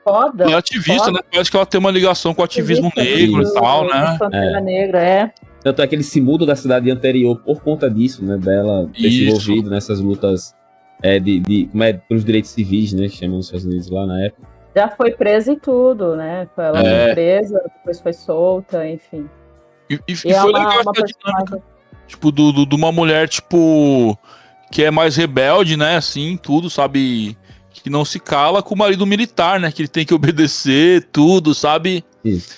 Foda. E ativista, né? Parece que ela tem uma ligação com o ativismo negro e tal, né? Pantera Negra, Tanto é que ele se muda da cidade anterior por conta disso, né? Dela ter se envolvido nessas lutas pelos direitos civis, né? Que chamam nos Estados Unidos lá na época. Já foi presa e tudo, né? Ela foi presa, depois foi solta, enfim. E foi legal essa dinâmica, tipo, de uma mulher, tipo, que é mais rebelde, né? Assim, tudo, sabe? Que não se cala com o marido militar, né? Que ele tem que obedecer tudo, sabe? Isso.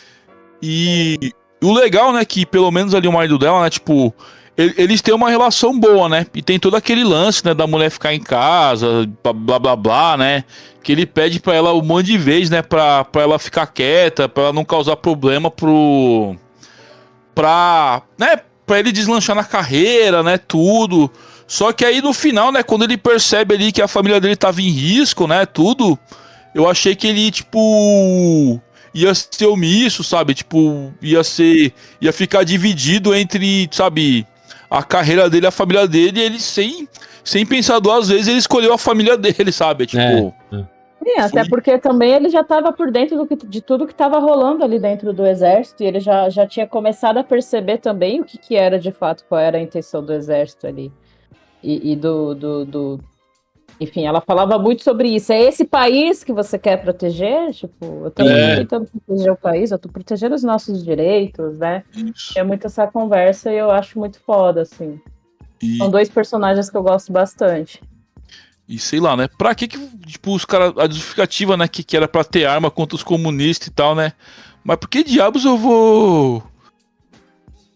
E o legal, né? Que pelo menos ali o marido dela, né? Tipo, eles têm uma relação boa, né? E tem todo aquele lance, né? Da mulher ficar em casa, blá blá blá, né? Que ele pede pra ela um monte de vezes, né? Pra ela ficar quieta, pra ela não causar problema pra ele deslanchar na carreira, né? Tudo. Só que aí no final, né, quando ele percebe ali que a família dele tava em risco, né, tudo, eu achei que ele, tipo, ia ser omisso, sabe, tipo, ia ficar dividido entre, sabe, a carreira dele e a família dele, e ele sem pensar duas vezes, ele escolheu a família dele, sabe, tipo... Sim, até porque também ele já estava por dentro de tudo que estava rolando ali dentro do exército, e ele já tinha começado a perceber também o que era de fato, qual era a intenção do exército ali. E enfim, ela falava muito sobre isso. É esse país que você quer proteger? Tipo, eu tô tentando proteger o país, eu tô protegendo os nossos direitos, né? Isso. É muito essa conversa e eu acho muito foda, assim. São dois personagens que eu gosto bastante. E sei lá, né? Pra que tipo, os caras, a justificativa, né, que era pra ter arma contra os comunistas e tal, né? Mas por que diabos eu vou...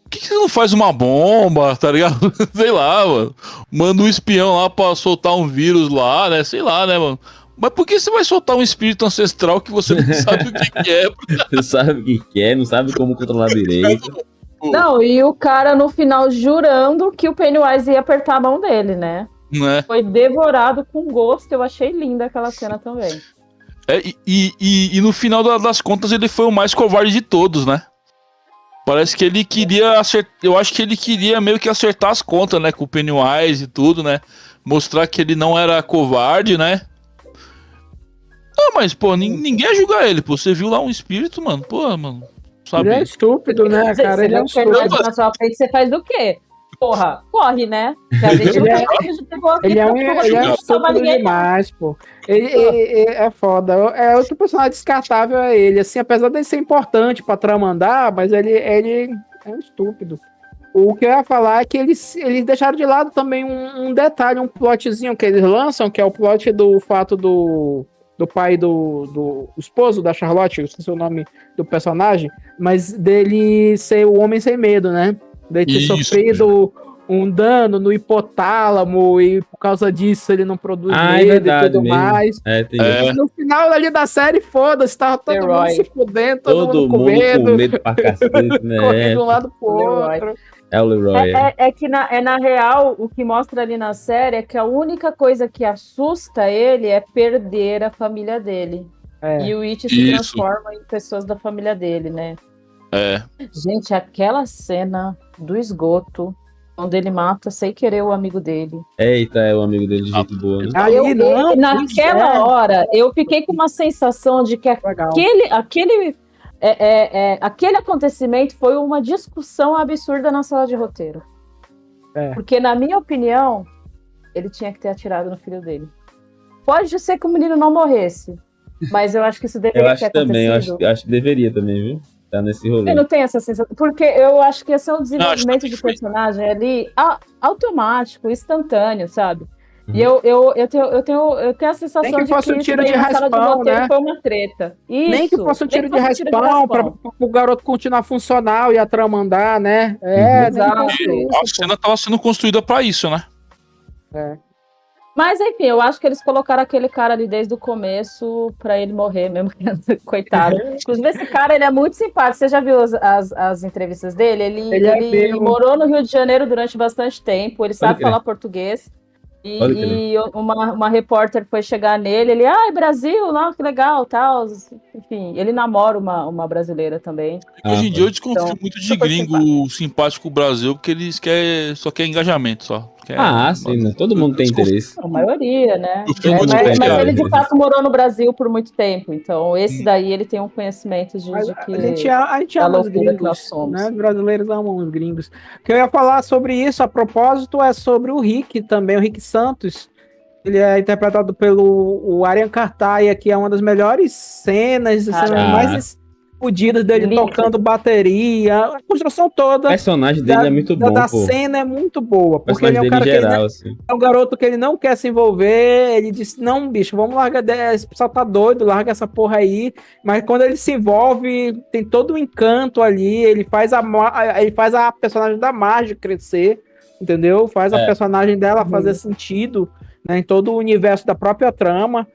Por que você não faz uma bomba, tá ligado? Sei lá, mano. Manda um espião lá pra soltar um vírus lá, né? Sei lá, né, mano? Mas por que você vai soltar um espírito ancestral que você não sabe o que é? Não sabe o que é, não sabe como controlar direito. Não, e o cara no final jurando que o Pennywise ia apertar a mão dele, né? Foi devorado com gosto, eu achei linda aquela cena também. E no final das contas ele foi o mais covarde de todos, né? Parece que ele queria acertar. Eu acho que ele queria meio que acertar as contas, né? Com o Pennywise e tudo, né? Mostrar que ele não era covarde, né? Não, mas, pô, ninguém ia julgar ele, pô. Você viu lá um espírito, mano? Pô, mano. Sabe? Ele é estúpido, né, cara? Ele é estúpido. Na sua frente, você faz do quê? Porra, corre, né? Ele é estúpido demais, pô. Ele é foda. É outro personagem descartável, é ele. Assim, apesar de ser importante pra trama andar, mas ele é um estúpido. O que eu ia falar é que eles deixaram de lado também um detalhe, um plotzinho que eles lançam, que é o plot do fato do pai do esposo da Charlotte, eu esqueci o nome do personagem, mas dele ser o homem sem medo, né? De ter sofrido um dano no hipotálamo e por causa disso ele não produz É medo verdade e tudo mesmo. mais. Tem É. No final ali da série, foda-se, tava todo Leroy. mundo se fudendo, todo todo mundo com mundo medo, com medo pra cacete, né? correndo de um lado pro Leroy. outro. É o Leroy. É que na real, o que mostra ali na série é que a única coisa que assusta ele é perder a família dele. É. E o It se Isso. transforma em pessoas da família dele, né? É. Gente, aquela cena do esgoto, onde ele mata sem querer o amigo dele. Eita, é o amigo dele de jeito boa, né? Ali não, Naquela pois é. hora, eu fiquei com uma sensação de que Legal. aquele acontecimento foi uma discussão absurda na sala de roteiro. É. Porque, na minha opinião, ele tinha que ter atirado no filho dele. Pode ser que o menino não morresse, mas eu acho que isso Eu deveria acho ter também, acontecido. eu acho que deveria também, viu? Tá nesse rolê. Eu não tenho essa sensação, porque eu acho que ia ser um desenvolvimento que de foi. personagem ali automático, instantâneo, sabe? E Uhum. eu tenho a sensação Nem que de fosse um isso tiro daí de na sala de raspão, roteiro né? foi uma treta. Isso, Nem que fosse um tiro de nem que fosse raspão para o garoto continuar funcional e a trama andar, né? Uhum. Nem que fosse Exato. A isso, cena tava sendo construída pra isso, né? Mas enfim, eu acho que eles colocaram aquele cara ali desde o começo pra ele morrer mesmo, coitado. Inclusive, esse cara, ele é muito simpático. Você já viu as entrevistas dele? Ele é Ele mesmo. morou no Rio de Janeiro durante bastante tempo, ele sabe crer. falar português. Pode E uma repórter foi chegar nele, ele, Brasil, não, que legal, tal. Enfim, ele namora uma brasileira também. Hoje em dia eu desconfio Então, muito de super gringo simpático com o Brasil, porque eles só querem engajamento só. sim, né? Todo mundo tem interesse. A maioria, né? Eu fico muito Mas desconfiado. ele de fato morou no Brasil por muito tempo, então esse daí ele tem um conhecimento Mas de que a gente da ama os loucura que nós gringos, somos. né? Os brasileiros amam os gringos. O que eu ia falar sobre isso, a propósito, é sobre o Rick também, o Rick Santos. Ele é interpretado pelo Aryan Cartaia, que é uma das melhores cenas mais explodidas dele Lindo. tocando bateria. A construção O toda personagem dele é muito bom, da pô. cena é muito boa. O Porque ele é um personagem cara dele em que geral, assim. é um garoto que ele não quer se envolver. Ele disse: não, bicho, vamos largar. Esse pessoal tá doido, larga essa porra aí. Mas quando ele se envolve, tem todo um encanto ali. Ele faz a personagem da Marge crescer, entendeu? Faz a personagem dela fazer sentido, né, em todo o universo da própria trama.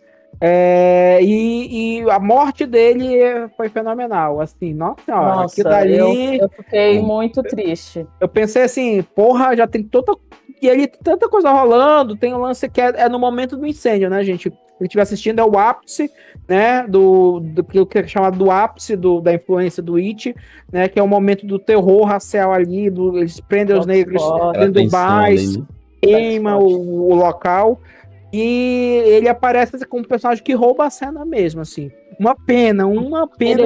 E a morte dele foi fenomenal. Assim, nossa senhora, Nossa, aquilo dali. eu fiquei muito triste. Eu pensei assim, porra, já tem tanta coisa rolando, tem um lance que é no momento do incêndio, né, gente? Quem estiver assistindo é o ápice, né, do que é chamado do ápice da influência do It, né, que é o momento do terror racial ali, eles prendem os negros dentro do bairro, queima o local, e ele aparece como um personagem que rouba a cena mesmo, assim. Uma pena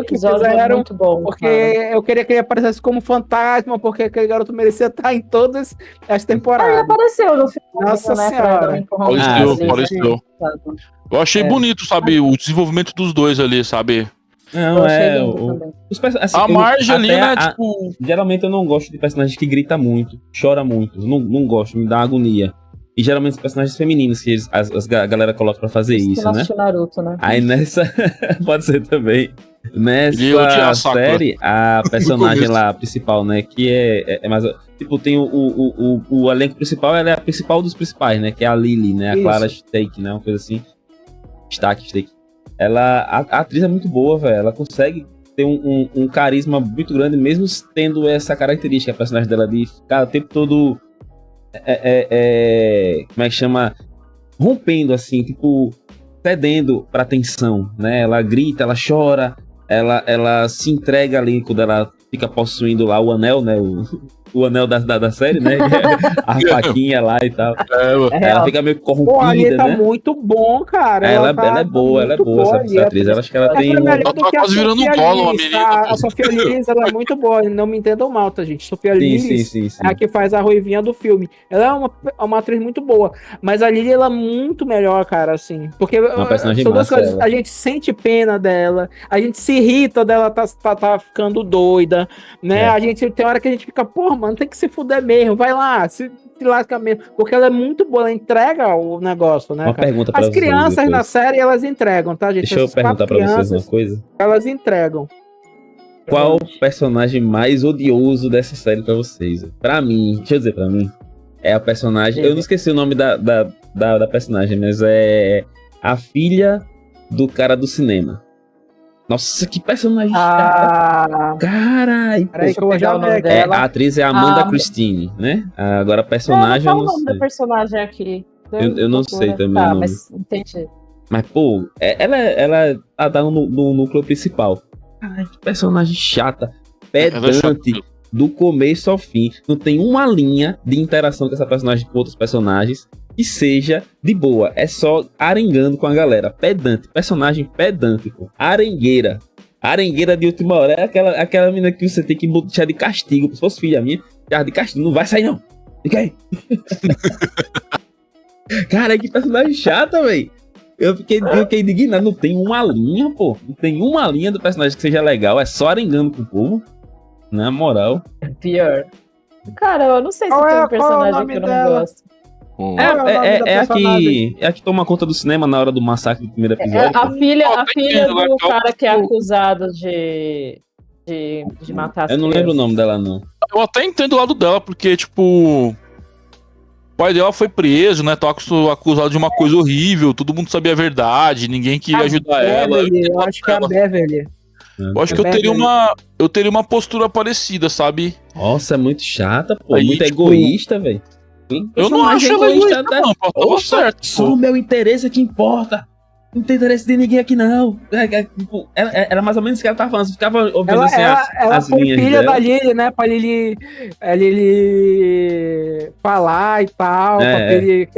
que fizeram, muito bom, porque cara. eu queria que ele aparecesse como fantasma, porque aquele garoto merecia estar em todas as Ele temporadas. apareceu no final, Nossa né? senhora. Pra dar um empurrãozinho Apareceu. ali, Eu achei bonito, sabe, o desenvolvimento dos dois ali, sabe? Não, Eu achei lindo também. assim, A Marge ali, né, tipo... Geralmente eu não gosto de personagens que grita muito, chora muito. Não gosto, me dá agonia. E geralmente os personagens femininos que a galera coloca pra fazer isso, né? Naruto, né? Aí nessa... Pode ser também. Ele odia Nessa a Sakura. série, a personagem começo. lá principal, né? Que é mais... Tipo, tem o elenco principal, ela é a principal dos principais, né? Que é a Lily, né? A Isso. Clara Stake, né? Uma coisa assim. Stake. A atriz é muito boa, velho. Ela consegue ter um carisma muito grande, mesmo tendo essa característica, a personagem dela de ficar o tempo todo... como é que chama? Rompendo, assim, tipo, cedendo pra tensão, né? Ela grita, ela chora, ela se entrega ali quando ela fica possuindo lá o anel, né? O anel da série, né? A faquinha lá e tal. Ela fica meio corrompida, Pô, ali tá né? muito bom, cara. Ela é boa, essa atriz. Eu acho que ela tem é melhor Ela do tá que a quase virando Sofia Gollum, a Lillis, menina, tá? pô. A Sofia Lillis, ela é muito boa, não me entendam mal, tá, gente? Sofia Lillis Sim. é a que faz a ruivinha do filme. Ela é uma atriz muito boa, mas a Lily, ela é muito melhor, cara, assim. Porque Uma personagem são duas massa, coisas. ela. A gente sente pena dela, a gente se irrita dela tá ficando doida, né? A gente tem hora que a gente fica, porra, mano, tem que se fuder mesmo, vai lá, se lasca mesmo. Porque ela é muito boa, ela entrega o negócio, né, Uma cara? pergunta pra As vocês crianças depois. na série, elas entregam, tá, gente? Deixa eu Essas quatro perguntar pra vocês uma crianças, coisa. elas entregam. Qual o personagem mais odioso dessa série pra vocês? Pra mim, deixa eu dizer pra mim. É a personagem. Eu não esqueci o nome da personagem, mas é a filha do cara do cinema. Nossa, que personagem chata. Caralho. Peraí que eu vou pegar já o nome ver dela. aqui. A atriz é a Amanda Ah, Christine, né? Agora a personagem eu Não, não qual o nome sei. da personagem aqui? Eu não sei também o Tá, nome. mas entendi. Mas, pô, ela tá no núcleo principal. Ai, que personagem chata. Ela é chata. Pedante. Do começo ao fim. Não tem uma linha de interação com essa personagem com outros personagens que seja de boa. É só arengando com a galera. Pedante. Personagem pedante, pô. Arengueira. Arengueira de última hora. É aquela menina que você tem que deixar de castigo. Se fosse filha minha, já de castigo. Não vai sair, não. Fica aí. Cara, que personagem chata, velho. Eu fiquei indignado. Não tem uma linha, pô. Não tem uma linha do personagem que seja legal. É só arengando com o povo. Na moral. Pior. Cara, eu não sei se Qual tem é- um qual é o personagem nome que eu não dela? gosto. Pô. Qual é o nome da personagem? É a que toma conta do cinema na hora do massacre do primeiro É episódio. a filha tá entendendo, do vai, cara que é acusado de matar as Eu não lembro o crianças. nome dela, não. Eu até entendo o lado dela, porque, tipo. O pai dela foi preso, né? Tava acusado de uma coisa horrível, todo mundo sabia a verdade, ninguém queria ajudar ela. Beverly, eu acho que é a Beverly. Eu acho que eu teria uma postura parecida, sabe? Nossa, é muito chata, pô. Aí, muito tipo, egoísta, velho. Eu não acho ela egoísta, não, pô. Tava certo, Só pô. o meu interesse é que importa. Não tem interesse de ninguém aqui, não. Tipo, era mais ou menos isso que ela tava falando. Você ficava ouvindo Ela, assim ela as foi linhas filha dela. da Lily, né? Pra Lily falar e tal. É, Pra Lily,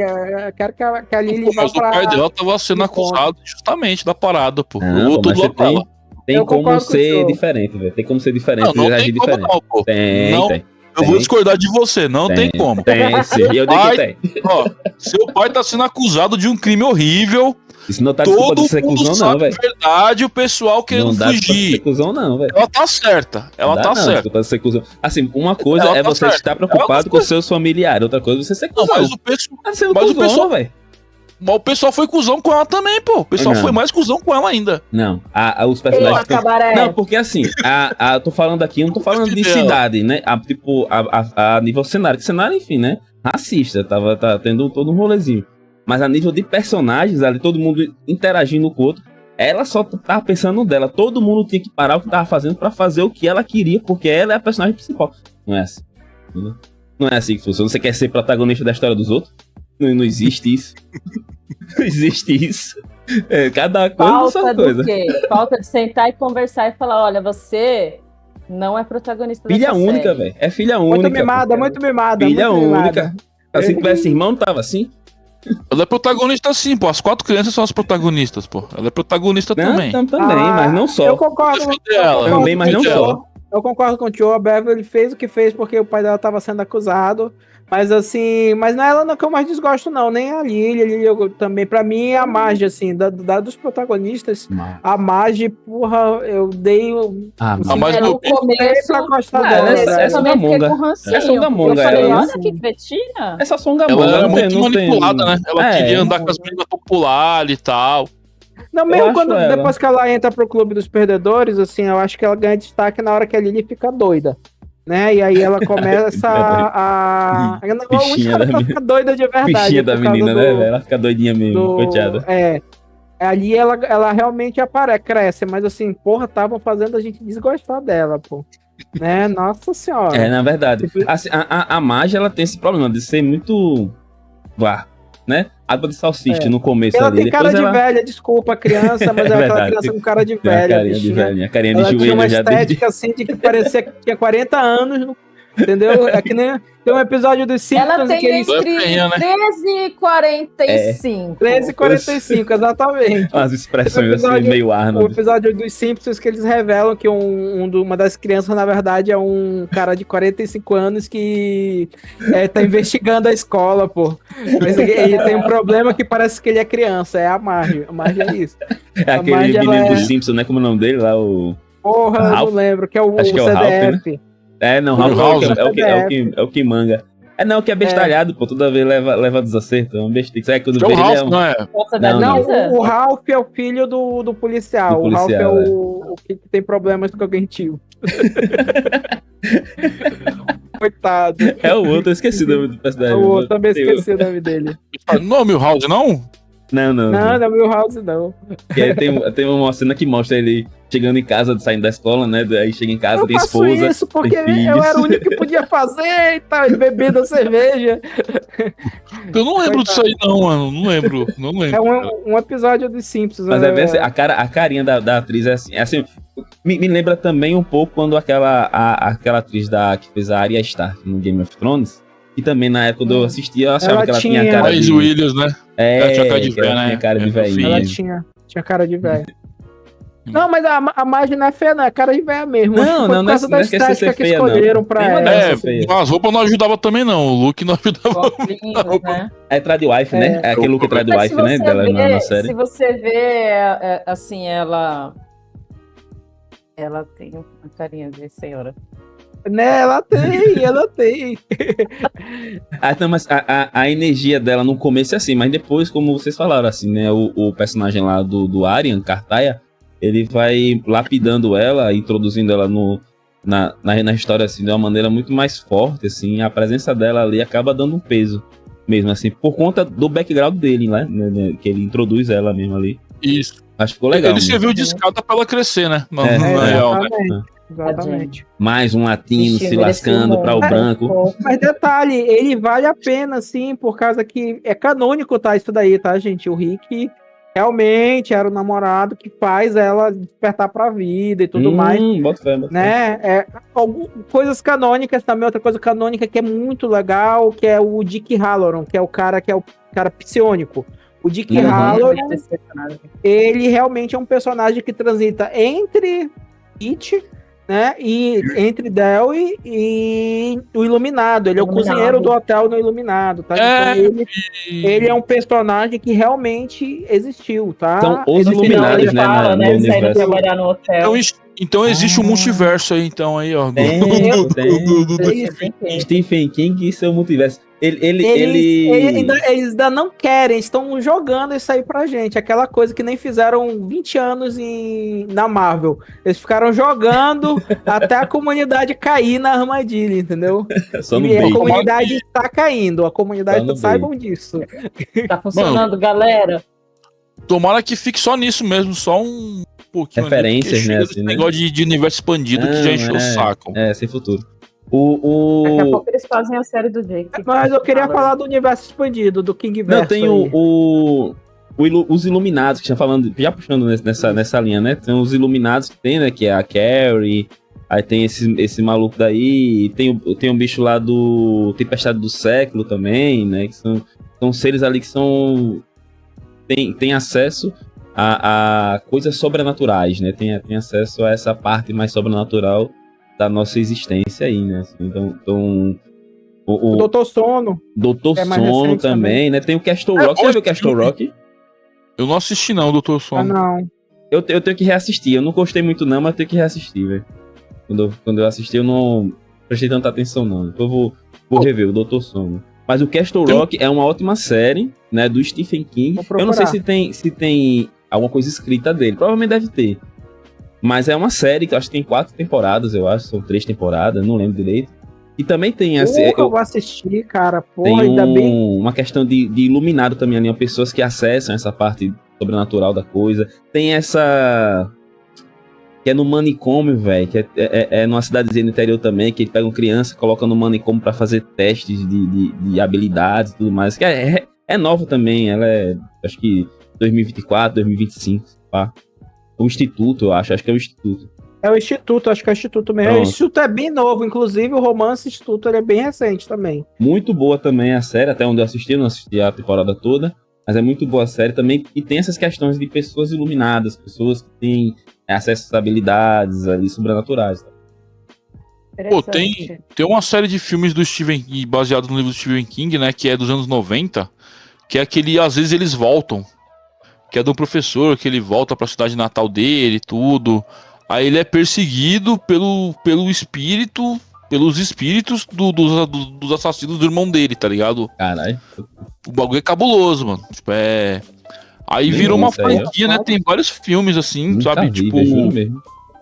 quero que a Lily vá Mas o pai pra. dela tava sendo Me conta. acusado justamente da parada, pô. Não, Eu pô, tô mas do você lado dela. tem Eu como concordo com o ser senhor. diferente, velho. Tem como ser diferente. Não, não agir tem como diferente. não, pô. Tem, Não, tem. Eu vou discordar de você, não tem como. Tem, sim. E eu digo que Pai, tem. ó, seu pai tá sendo acusado de um crime horrível. Isso não tá desculpa Todo de ser mundo cuzão, não, sabe a velho. verdade, o pessoal querendo Não dá desculpa de ser fugir. cuzão, não, velho. Ela tá certa. Ela Dá tá não, certa. desculpa de ser cuzão. Assim, uma coisa Ela é tá você certa. estar Ela preocupado tá com seus familiares. Outra coisa é você ser Não, cuzão. mas o pessoal, Tá sendo mas o cuzão, pessoal- velho. mas o pessoal foi cuzão com ela também, pô. O pessoal Não. foi mais cuzão com ela ainda. Não, os Ei, personagens... cabaré. Não, porque assim, eu tô falando aqui, eu não tô falando de Entendeu? cidade, né? A nível cenário. Que cenário, enfim, né? Racista, tá tendo todo um rolezinho. Mas a nível de personagens, ali, todo mundo interagindo com o outro, ela só tava pensando no dela. Todo mundo tinha que parar o que tava fazendo pra fazer o que ela queria, porque ela é a personagem principal. Não é assim. Não é assim que funciona. Você quer ser protagonista da história dos outros? Não existe isso. Não existe isso. Cada coisa é Falta sua do coisa. quê? Falta de sentar e conversar e falar, olha, você não é protagonista Filha dessa única, série. velho. É filha única. Muito mimada, pô. muito mimada. Filha muito única. mimada. Se tivesse irmão, não tava assim? Ela é protagonista sim, pô. As 4 crianças são as protagonistas, pô. Ela é protagonista também. Não, também, Ah, mas não só. Eu concordo, Defender ela. Também, mas não defender só. ela. eu concordo com o tio. A Beverly fez o que fez porque o pai dela tava sendo acusado. Mas assim, mas não é ela não que eu mais desgosto, não. Nem a Lily eu também. Pra mim, é a Marge, assim, dos protagonistas. A Marge, porra, eu dei. Ah, Ah, mas No eu- começo, pra gostar Ah, dela. ela é- né? eu também fiquei songamonga. com rancinho. É songamonga, Eu falei, ela, olha né? que cretina. É só songamonga. Ela era não tem- muito não tem- manipulada, né? Ela É, queria andar com as meninas populares e tal. Não, mesmo acho quando ela. depois que ela entra pro clube dos perdedores, assim, eu acho que ela ganha destaque na hora que a Lily fica doida. Né? E aí ela começa a. Bichinha da ela fica doida de verdade. Bichinha da por causa menina, do- né, velho? Ela fica doidinha mesmo, do- coitada. É. Ali ela realmente cresce, mas assim, porra, estavam fazendo a gente desgostar dela, pô. Né? Nossa senhora. É, na verdade. Tipo- Assim, a Marge, ela tem esse problema de ser muito... Vá, né? Água de salsicha É. no começo Ela ali. tem cara Depois de ela velha, desculpa, criança, mas É é aquela verdade. criança com cara de tem a velha. carinha de bichinha. velhinha, a carinha de Ela tinha uma joelho já desde... estética assim de que parecia que tinha 40 anos, entendeu? É que nem tem um episódio dos Ela Simpsons tem que eles. entre Feinha, né? 13 e 45. 13h45, exatamente. Umas expressões Esse episódio- assim, meio O Arnold. episódio dos Simpsons que eles revelam que uma das crianças, na verdade, é um cara de 45 anos que tá investigando a escola, pô. Mas ele tem um problema que parece que ele é criança, é a Marge. A Marge é isso. É a aquele Marge, ela menino do é- Simpsons, né? Como é o nome dele lá, o... Porra, eu Ralph? não lembro, que é o Acho que é o Ralph, CDF. É, não, O Ralph House, é o que manga. É não, que é bestalhado, pô. Toda vez leva desacerto. É um besteiro. Sabe quando Que é o vê ele Ralph, é um... não é? Nossa, Não, Não, Danisa? o Ralph é o filho do policial. Do O Ralph é policial, o que tem problemas com o tio. coitado. É o outro, eu esqueci o nome do personagem. Eu também esqueci o nome dele. Não é o Milhouse, não? Não. Não é Milhouse, não. E aí tem uma cena que mostra ele chegando em casa, saindo da escola, né? Aí chega em casa, Eu tem faço esposa. isso porque tem filhos. eu era o único que podia fazer e tal, ele bebendo a cerveja. Eu não lembro disso aí, não, mano. Não lembro. É um episódio dos Simpsons. Mas é bem assim, a carinha da atriz é assim, me lembra também um pouco quando aquela atriz que fez a Arya Stark no Game of Thrones, e também na época quando eu assistia, eu achava Ela que ela tinha- tinha cara Maisie de... Williams, né? Ela tinha cara de que ela véia, né? tinha cara de É, velhinha. Ela tinha cara de velho. Não, mas a Marge não é feia, não, é cara de velha mesmo. Acho que foi por causa da estética que escolheram pra Nenhuma ela. delas É, é feia. as roupas não ajudavam também, não. O look não ajudava. Óculos, né? É Tradwife, né? É aquele look Mas Tradwife, né? Dela na série. se você vê, assim, ela tem uma carinha de senhora. Né, ela tem. Não, mas a energia dela no começo é assim, mas depois, como vocês falaram, assim, né? O personagem lá do Aryan, Cartaia, ele vai lapidando ela, introduzindo ela na história, assim, de uma maneira muito mais forte, assim. A presença dela ali acaba dando um peso, mesmo assim, por conta do background dele, né? Que ele introduz ela mesmo ali. Isso. Acho que ficou legal. Ele mano. serviu de escada pra ela crescer, né? Na É, real, né? Exatamente. Mais um latino Vixe, se lascando para o merecia branco. Mas detalhe, ele vale a pena, sim, por causa que é canônico, tá? Isso daí, tá, gente? O Rick realmente era o namorado que faz ela despertar pra vida e tudo mais. Bota fé, bota fé. Né? Coisas canônicas também, outra coisa canônica que é muito legal, que é o Dick Halloran, que é o cara psionico. O Dick Halloran, ele realmente é um personagem que transita entre It, né? E entre Delhi e o Iluminado. Ele é o cozinheiro do hotel no Iluminado, tá? Então ele é um personagem que realmente existiu, tá? São os No final Iluminados, ele né? fala, No né? Saindo universo. trabalhar no hotel. Então existe um multiverso aí, então, aí, ó. Tem. Tem. Stephen King e seu multiverso. Eles ainda não querem, estão jogando isso aí pra gente. Aquela coisa que nem fizeram 20 anos na Marvel. Eles ficaram jogando até a comunidade cair na armadilha, entendeu? Só no E a bait. comunidade está caindo, a comunidade Só no saibam disso. Tá funcionando, galera. Tomara que fique só nisso mesmo, só um pouquinho. Referências, ali, porque né, chega assim, desse né? negócio de universo expandido que já encheu o saco. É, sem futuro. Daqui a pouco eles fazem a série do Jake. Mas eu queria falar do universo expandido, do King Verso. Não, tem aí. os Iluminados, que estão falando, já puxando nessa linha, né? Tem os Iluminados que tem, né? Que é a Carrie, aí tem esse maluco daí, tem um bicho lá do Tempestade do Século também, né? Que são seres ali que tem acesso a coisas sobrenaturais, né? Tem acesso a essa parte mais sobrenatural da nossa existência aí, né? Assim, então O Doutor Sono. Doutor É mais Sono recente também, né? Tem o Castle Rock. Você já viu o Castle Rock? Eu não assisti não, Doutor Sono. Não. Eu tenho que reassistir. Eu não gostei muito não, mas eu tenho que reassistir, velho. Quando eu assisti, eu não prestei tanta atenção, não. Então eu vou rever o Doutor Sono. Mas o Castle Rock é uma ótima série, né? Do Stephen King. Eu não sei se tem alguma coisa escrita dele. Provavelmente deve ter. Mas é uma série que eu acho que tem 4 temporadas, eu acho. São 3 temporadas, não lembro direito. E também tem eu vou assistir, cara. Porra, tem ainda bem. uma questão de iluminado também ali, pessoas que acessam essa parte sobrenatural da coisa. Tem essa que é no manicômio, velho, que é numa cidadezinha do interior também, que pegam criança, colocam no manicômio pra fazer testes de habilidades e tudo mais. Que é nova também, ela é, acho que 2024, 2025, pá. O Instituto, eu acho que é o Instituto. É o Instituto, acho que é o Instituto mesmo. Pronto. O Instituto é bem novo, inclusive o Romance Instituto ele é bem recente também. Muito boa também a série, até onde eu não assisti a temporada toda, mas é muito boa a série também, e tem essas questões de pessoas iluminadas, pessoas que têm acesso a habilidades ali sobrenaturais. Tá? Pô, tem uma série de filmes do Stephen King, baseado no livro do Stephen King, né, que é dos anos 90, que é aquele Às vezes eles voltam, que é do professor, que ele volta pra cidade natal dele e tudo. Aí ele é perseguido pelos espíritos dos assassinos do irmão dele, tá ligado? Caralho. O bagulho é cabuloso, mano. Tipo, Aí virou uma franquia, né? Tem vários filmes assim, Nunca sabe? vi, Tipo, juro mesmo.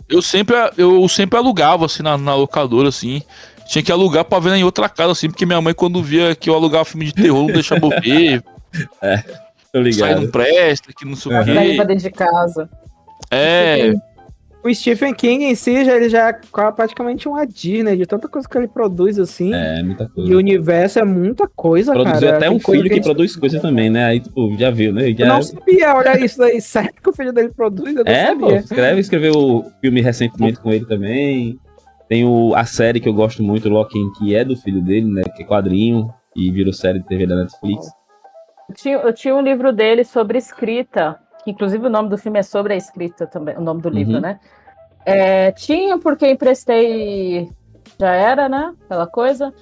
eu sempre alugava, assim, na locadora, assim. Tinha que alugar pra ver em outra casa, assim, porque minha mãe, quando via que eu alugava filme de terror, não deixava eu ver. Tô Isso aí não ligado. presta, que não sei o Aham. Daí pra quê. dentro de casa. É, O Stephen King em si, ele já é praticamente uma Disney, de tanta coisa que ele produz, assim. É, muita E coisa. o universo é muita coisa, Produziu cara. até Tem um coisa filho que a gente- produz coisas também, né? Aí, tipo, já viu, né? Eu Já... não sabia, olha isso aí. Sério que o filho dele produz? Eu não Pô, sabia. escreveu o filme recentemente com ele também. Tem a série que eu gosto muito, Lock and Key, é do filho dele, né? Que é quadrinho e virou série de TV da Netflix. Eu tinha um livro dele sobre escrita, que inclusive o nome do filme é sobre a escrita também, o nome do livro, Uhum. né? Tinha porque emprestei, já era, né? Aquela coisa.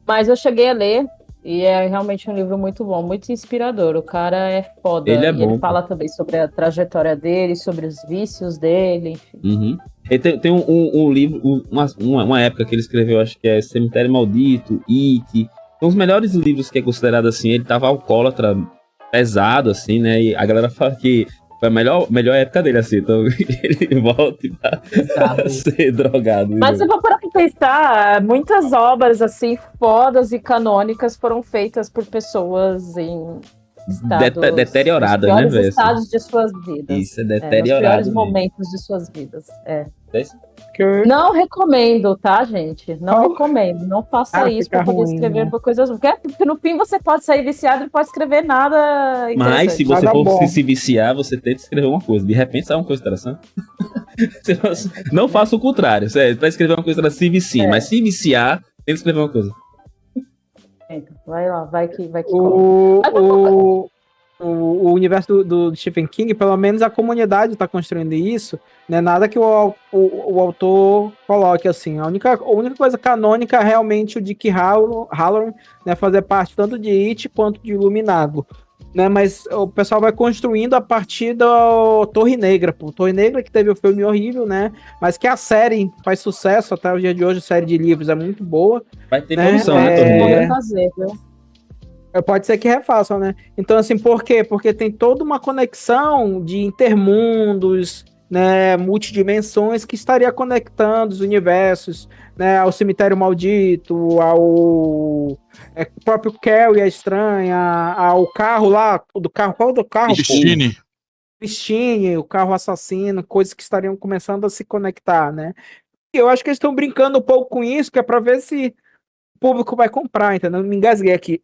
Mas eu cheguei a ler e é realmente um livro muito bom, muito inspirador. O cara é foda. Ele é E bom, ele pô. fala também sobre a trajetória dele, sobre os vícios dele, enfim. Uhum. Ele tem um livro, uma época que ele escreveu, acho que é Cemitério Maldito, It. São os melhores livros que é considerado assim. Ele tava alcoólatra, pesado, assim, né? E a galera fala que foi a melhor época dele, assim. Então ele volta a ser drogado. Mas se eu for parar pra pensar, muitas obras assim fodas e canônicas foram feitas por pessoas em estados Deteriorada, nos né, piores velho? estados de suas vidas. Isso é Nos deteriorado. piores mesmo. momentos de suas vidas. Que eu- Não recomendo, tá, gente? Não Oh. recomendo. Não faça Cara, isso fica para poder ruim, escrever né? coisas. Porque no fim você pode sair viciado e não pode escrever nada Mas se interessante. você Nada for bom. se viciar, você tenta escrever uma coisa. De repente sai uma coisa interessante. Não faça o contrário. Pra escrever uma coisa, se vicie. Mas se viciar, tenta escrever uma coisa. Vai lá, vai que cola. O universo do Stephen King, pelo menos a comunidade está construindo isso, não é nada que o autor coloque assim. A única coisa canônica é realmente o Dick Halloran, né, fazer parte tanto de It quanto de Iluminado. Né, mas o pessoal vai construindo a partir do Torre Negra. Pô. Torre Negra que teve o filme horrível, né? Mas que a série faz sucesso até o dia de hoje, a série de livros é muito boa. Vai ter Né? produção, né, Torre Vamos Negra? fazer, viu? Pode ser que refaçam, né? Então, assim, por quê? Porque tem toda uma conexão de intermundos, né, multidimensões que estaria conectando os universos, né, ao Cemitério Maldito, ao próprio Carrie, a Estranha, ao carro lá, qual do carro? Christine. Christine, o carro assassino, coisas que estariam começando a se conectar, né? E eu acho que eles estão brincando um pouco com isso, que é para ver se o público vai comprar, entendeu? Me engasguei aqui.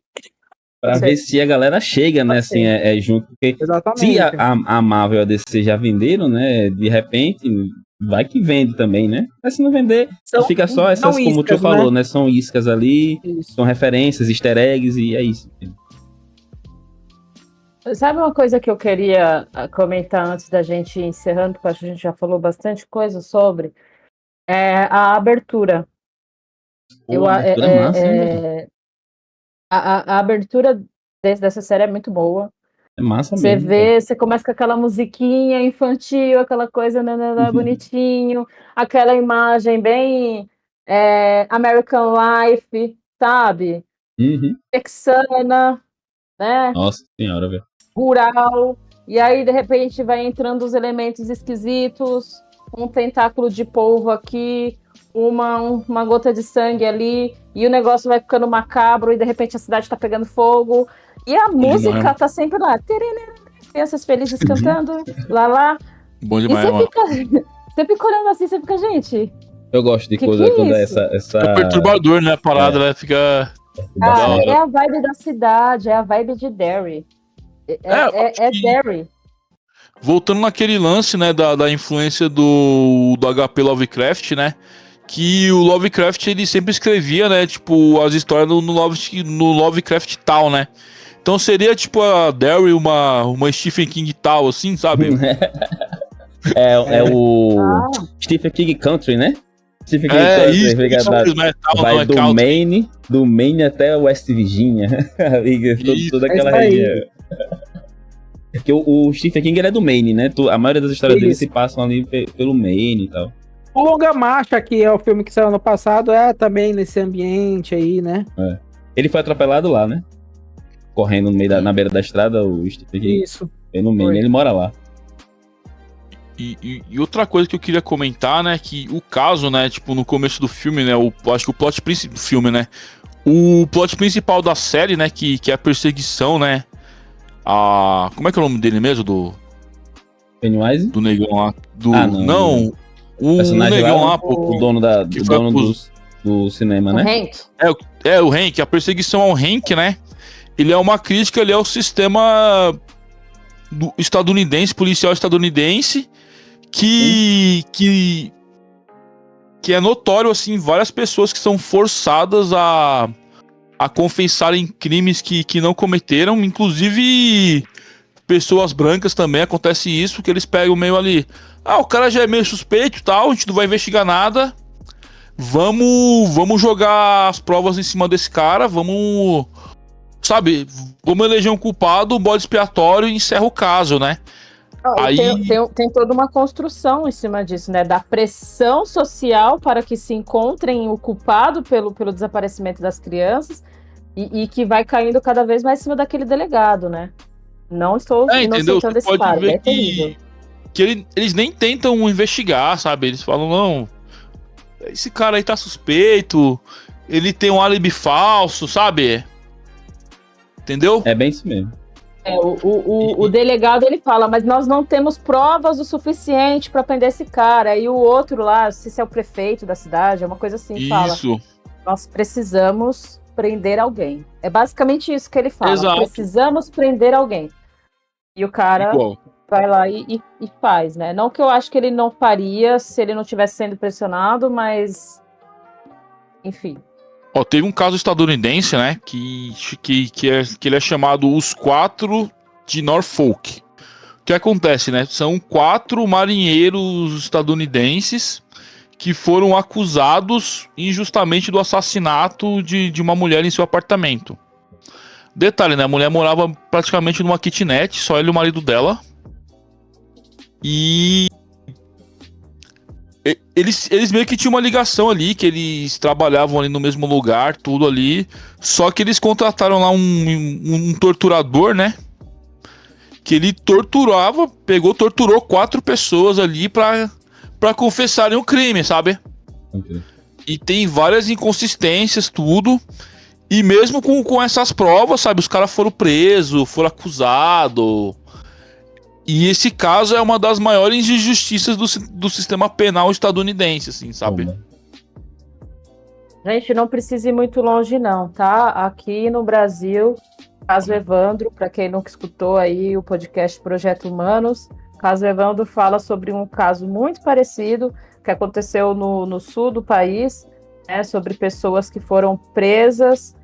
Pra ver se a galera chega, né, assim, junto. Porque Exatamente. se a Marvel e a DC já venderam, né, de repente, vai que vende também, né? Mas se não vender, fica só essas, como o tio falou, né? São iscas ali, Isso. são referências, easter eggs e é isso. Sabe uma coisa que eu queria comentar antes da gente ir encerrando, porque eu acho que a gente já falou bastante coisa sobre? A abertura. Pô, a abertura é massa, hein? A abertura dessa série é muito boa. É massa Você mesmo. vê, você começa com aquela musiquinha infantil, aquela coisa bonitinho, aquela imagem bem American Life, sabe? Uhum. Texana, né? Nossa senhora, velho. Rural. E aí, de repente, vai entrando os elementos esquisitos, um tentáculo de polvo aqui, uma gota de sangue ali, e o negócio vai ficando macabro, e de repente a cidade tá pegando fogo. E a música tá sempre lá. Crianças felizes cantando, lá. Bom E demais, mano. você fica olhando assim, você fica, gente. Eu gosto de Que coisa que é quando é isso? essa. É perturbador, né? A parada, né? Fica. É a vibe da cidade, é a vibe de Derry. É Derry. Voltando naquele lance, né, da influência do HP Lovecraft, né? Que o Lovecraft, ele sempre escrevia, né, tipo, as histórias no Lovecraft tal, né? Então seria, tipo, a Derry uma Stephen King tal, assim, sabe? É o Stephen King Country, né? Stephen King Isso, Country, vai do Maine até West Virginia. Toda aquela região. Porque o Stephen King ele é do Maine, né? A maioria das histórias dele se passam ali pelo Maine e tal. O Longa Marcha, que é o filme que saiu ano passado, é também nesse ambiente aí, né? Ele foi atropelado lá, né? Correndo na beira da estrada, o Stephen King. Isso. Foi no Maine, ele mora lá. E outra coisa que eu queria comentar, né, que o caso, né, tipo, no começo do filme, né, acho que o plot principal do filme, né, o plot principal da série, né, que é a perseguição, né, como é que é o nome dele mesmo, Pennywise? do negão lá, Não. o Personagem negão lá, lá, pô, o dono, que o foi dono do cinema, O né? Hank. o Hank, a perseguição ao Hank, né, ele é uma crítica ali ao sistema policial estadunidense, que é notório, assim, várias pessoas que são forçadas a confessarem crimes que não cometeram, inclusive pessoas brancas também, acontece isso, que eles pegam meio ali, o cara já é meio suspeito e tal, a gente não vai investigar nada, vamos jogar as provas em cima desse cara, vamos eleger um culpado, um bode expiatório e encerra o caso, né? Aí... Tem toda uma construção em cima disso, né? Da pressão social para que se encontrem o culpado pelo desaparecimento das crianças e que vai caindo cada vez mais em cima daquele delegado, né? Não estou inocentando esse cara, é terrível. Eles nem tentam investigar, sabe? Eles falam, não, esse cara aí tá suspeito, ele tem um álibi falso, sabe? Entendeu? É bem isso mesmo. O delegado, ele fala, mas nós não temos provas o suficiente para prender esse cara. E o outro lá, se é o prefeito da cidade, é uma coisa assim, fala, nós precisamos prender alguém. É basicamente isso que ele fala. Exato. Precisamos prender alguém. E o cara vai lá e faz, né? Não que eu acho que ele não faria se ele não estivesse sendo pressionado, mas... Enfim... Teve um caso estadunidense, né, que ele é chamado Os Quatro de Norfolk. O que acontece, né? São 4 marinheiros estadunidenses que foram acusados injustamente do assassinato de uma mulher em seu apartamento. Detalhe, né? A mulher morava praticamente numa kitnet, só ele e o marido dela. E... Eles meio que tinham uma ligação ali, que eles trabalhavam ali no mesmo lugar, tudo ali. Só que eles contrataram lá um torturador, né? Que ele torturou 4 pessoas ali pra confessarem o crime, sabe? Okay. E tem várias inconsistências, tudo. E mesmo com essas provas, sabe? Os caras foram presos, foram acusados. E esse caso é uma das maiores injustiças do sistema penal estadunidense, assim, sabe? Gente, não precisa ir muito longe, não, tá? Aqui no Brasil, caso Evandro, para quem nunca escutou aí o podcast Projeto Humanos, caso Evandro fala sobre um caso muito parecido que aconteceu no sul do país, né, sobre pessoas que foram presas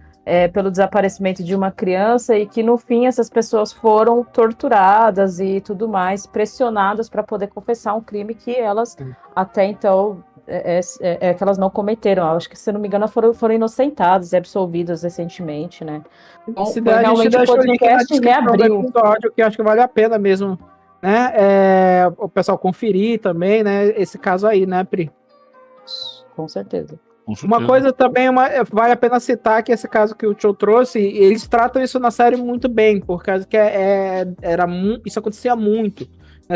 pelo desaparecimento de uma criança e que no fim essas pessoas foram torturadas e tudo mais, pressionadas para poder confessar um crime que elas até então que elas não cometeram. Eu acho que, se não me engano, foram inocentadas e absolvidas recentemente, né? Então, a gente deixou o link na descrição do episódio, que eu acho que vale a pena mesmo, né? O pessoal conferir também, né? Esse caso aí, né, Pri? Com certeza. Uma coisa também, vale a pena citar que esse caso que o Tio trouxe, eles tratam isso na série muito bem, por causa que isso acontecia muito.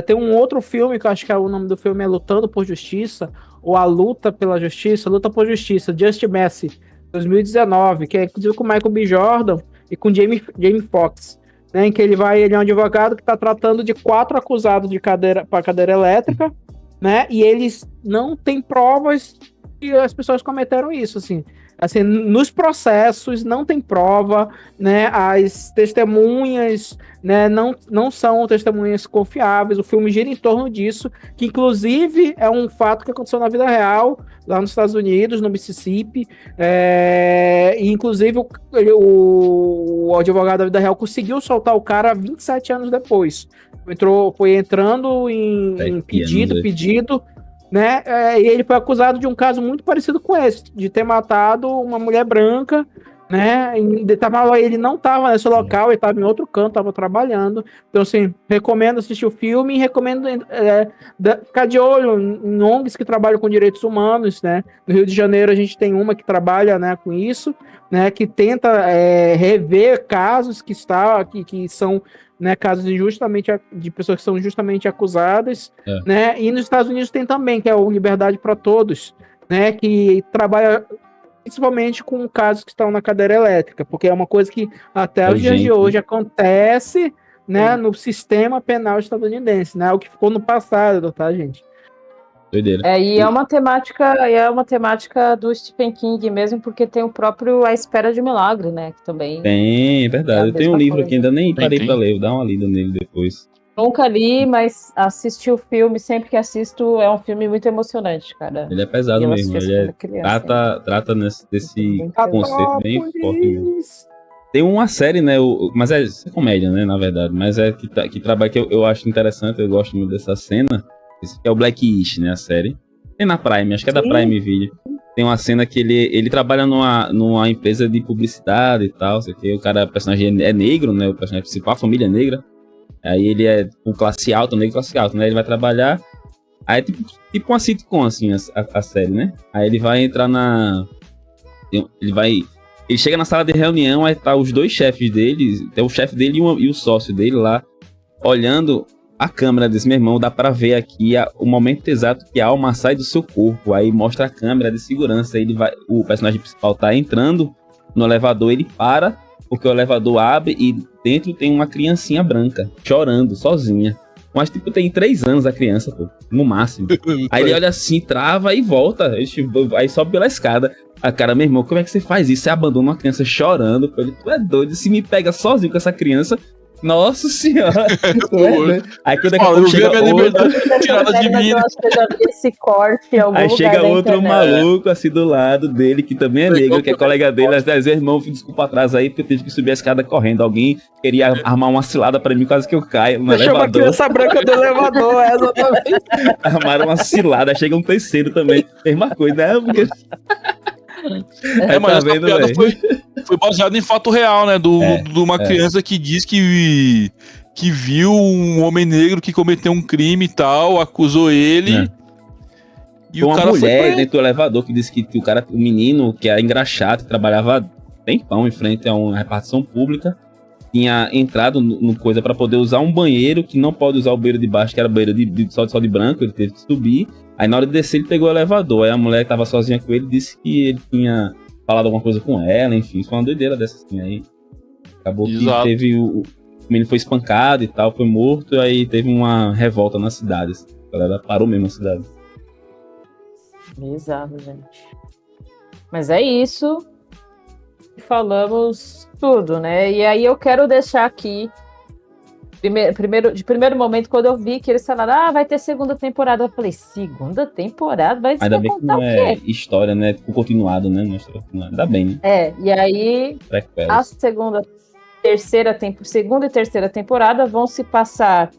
Tem um outro filme, que eu acho que o nome do filme é Lutando por Justiça, ou A Luta pela Justiça, Luta por Justiça, Just Mercy, 2019, que é inclusive com o Michael B. Jordan e com Jamie Foxx, né, em que ele é um advogado que está tratando de 4 acusados de cadeira elétrica, né, e eles não têm provas que as pessoas cometeram isso, assim, nos processos não tem prova, né, as testemunhas, né, não são testemunhas confiáveis, o filme gira em torno disso, que inclusive é um fato que aconteceu na vida real, lá nos Estados Unidos, no Mississippi, e inclusive o advogado da vida real conseguiu soltar o cara 27 anos depois, foi entrando em pedido, né? E ele foi acusado de um caso muito parecido com esse, de ter matado uma mulher branca, né? Ele não estava nesse local, ele estava em outro canto, estava trabalhando. Então, assim, recomendo assistir o filme e recomendo ficar de olho em ONGs que trabalham com direitos humanos, né? No Rio de Janeiro a gente tem uma que trabalha, né, com isso, né? Que tenta rever casos que são né, casos de pessoas que são justamente acusadas, né, e nos Estados Unidos tem também, que é o Liberdade para Todos, né, que trabalha principalmente com casos que estão na cadeira elétrica, porque é uma coisa que até os dias de hoje acontece, né, no sistema penal estadunidense, né, o que ficou no passado, tá, gente? Doideira. E é uma temática do Stephen King mesmo, porque tem o próprio A Espera de Milagre, né, que também... Tem, é verdade. Eu tenho um livro coisa. aqui, ainda nem parei Tem. pra ler, vou dar uma lida nele depois. Nunca li, mas assisti o filme, sempre que assisto, é um filme muito emocionante, cara. Ele é pesado Eu mesmo, assisti ele quando criança, trata desse Muito conceito bem forte mesmo. Tem uma série, né, mas é comédia, né, na verdade, mas é que trabalha, que eu acho interessante, eu gosto muito dessa cena, esse que é o Blackish, né, a série. Tem na Prime, acho que é da Prime Video. Tem uma cena que ele trabalha numa empresa de publicidade e tal, sei que o personagem é negro, né, o personagem principal, a família é negra. Aí ele é com classe alta, negro classe alta, né? Ele vai trabalhar. Aí é tipo uma sitcom, assim, a série, né? Aí ele vai entrar Ele chega na sala de reunião, aí tá os dois chefes dele, tem o chefe dele e o sócio dele lá, olhando a câmera desse meu irmão, dá pra ver aqui o momento exato que a alma sai do seu corpo. Aí mostra a câmera de segurança, o personagem principal tá entrando no elevador, ele para, porque o elevador abre e dentro tem uma criancinha branca, chorando, sozinha. Mas, tipo, tem 3 anos a criança, pô, no máximo. Aí ele olha assim, trava e volta. Aí sobe pela escada. A cara, meu irmão, como é que você faz isso? Você abandona uma criança chorando, pô. Ele, tu é doido, se me pega sozinho com essa criança... Nossa senhora! Aí quando chega tirada de mim. Eu acho que eu já vi esse corte em algum aí lugar chega da outro internet. maluco assim do lado dele, que também é negro, que é colega dele. Às vezes, irmão, desculpa atrás aí, porque eu tive que subir a escada correndo. Alguém queria armar uma cilada pra mim, quase que eu caio no Deixou uma elevador. criança branca do elevador, exatamente. Armaram uma cilada, aí chega um terceiro também. Mesma coisa, né? Porque... Mas tá essa vendo, piada velho? foi baseada em fato real, né? De uma criança que diz que viu um homem negro que cometeu um crime e tal, acusou ele. E Foi o uma cara mulher foi dentro do elevador que disse que o menino, que era engraxado, que trabalhava tempão em frente a uma repartição pública, tinha entrado no coisa pra poder usar um banheiro, que não pode usar o banheiro de baixo, que era banheiro só de branco, ele teve que subir. Aí na hora de descer ele pegou o elevador, aí a mulher que tava sozinha com ele disse que ele tinha falado alguma coisa com ela, enfim, foi uma doideira dessa assim, aí acabou que teve o menino foi espancado e tal, foi morto, aí teve uma revolta na cidade, assim. A galera parou mesmo na cidade. Bizarro, gente. Mas é isso. Falamos tudo, né? E aí eu quero deixar aqui de primeiro momento, quando eu vi que eles falaram, vai ter segunda temporada, eu falei, segunda temporada? Vai Ainda bem que contar não o é quê? história, né? Tipo, continuado, né? Não é história continuada. Ainda bem, né? E aí a segunda e terceira temporada vão se passar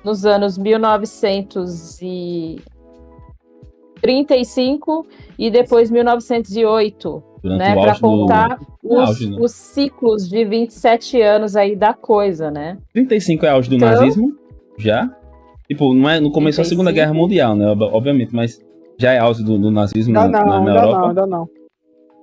nos anos 1935 e depois 1908, né? Para contar os ciclos de 27 anos aí da coisa, né? 35 é auge do nazismo, já. Tipo, não começou 35? A Segunda Guerra Mundial, né? Obviamente, mas já é auge do nazismo na Europa? Ainda não.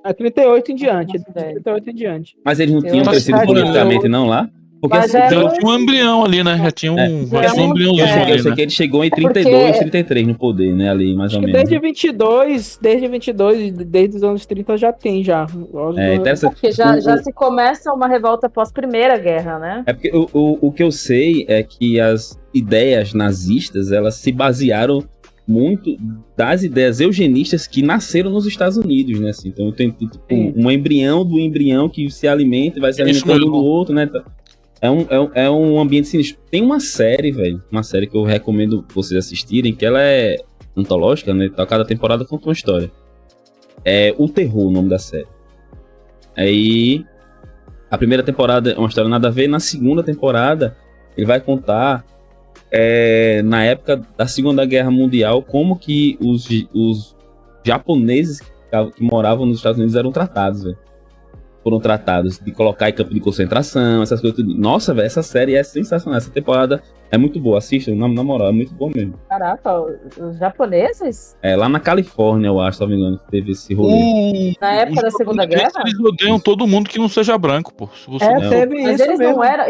É 38 em diante. 38 em diante. Mas eles não tinham crescido politicamente, não, lá? Porque já tinha um embrião ali, né? Já tinha um embriãozinho. Eu sei que ele chegou em 32, 33 no poder, né? Ali, mais ou menos. Desde 22, desde os anos 30 já tem, já. Porque já se começa uma revolta pós-Primeira Guerra, né? É porque o que eu sei é que as ideias nazistas, elas se basearam muito das ideias eugenistas que nasceram nos Estados Unidos, né? Assim, então tem tipo, um embrião do embrião que se alimenta e vai se alimentando do outro, né? É um ambiente sinistro. Tem uma série, velho, que eu recomendo vocês assistirem, que ela é antológica, né? Cada temporada conta uma história. É O Terror, o nome da série. Aí, a primeira temporada é uma história nada a ver. Na segunda temporada, ele vai contar, na época da Segunda Guerra Mundial, como que os japoneses que moravam nos Estados Unidos eram tratados, velho. foram tratados, de colocar em campo de concentração, essas coisas tudo. Nossa, velho, essa série é sensacional. Essa temporada é muito boa. Assistam, na moral, é muito bom mesmo. Caraca, os japoneses? É, lá na Califórnia, eu acho, se não me engano, que teve esse rolê. Na época da Segunda Guerra? Eles odeiam todo mundo que não seja branco, pô. Se você Não. Teve Mas isso eles mesmo. não eram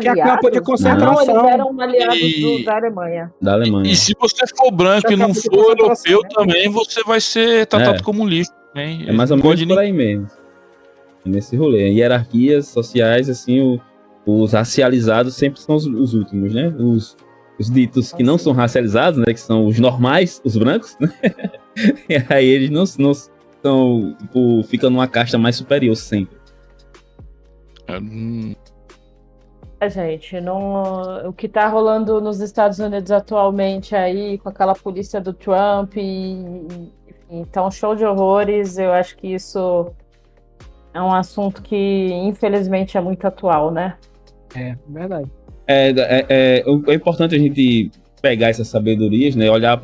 Que é aliados? campo de Não, concentração. eles eram aliados E- da Alemanha. Da Alemanha. E se você for branco e não Acabou de for concentração, europeu né? também, você vai ser tratado É. como lixo também. É mais ou Não menos pode por nem- aí mesmo. Nesse rolê. Hierarquias sociais, assim, os racializados sempre são os últimos, né? Os ditos que não são racializados, né? Que são os normais, os brancos, né? E aí eles não são, tipo, ficam numa casta mais superior sempre. Gente, o que tá rolando nos Estados Unidos atualmente aí, com aquela polícia do Trump, enfim, tá um show de horrores. Eu acho que isso é um assunto que, infelizmente, é muito atual, né? É, verdade. É importante a gente pegar essas sabedorias, né? Olhar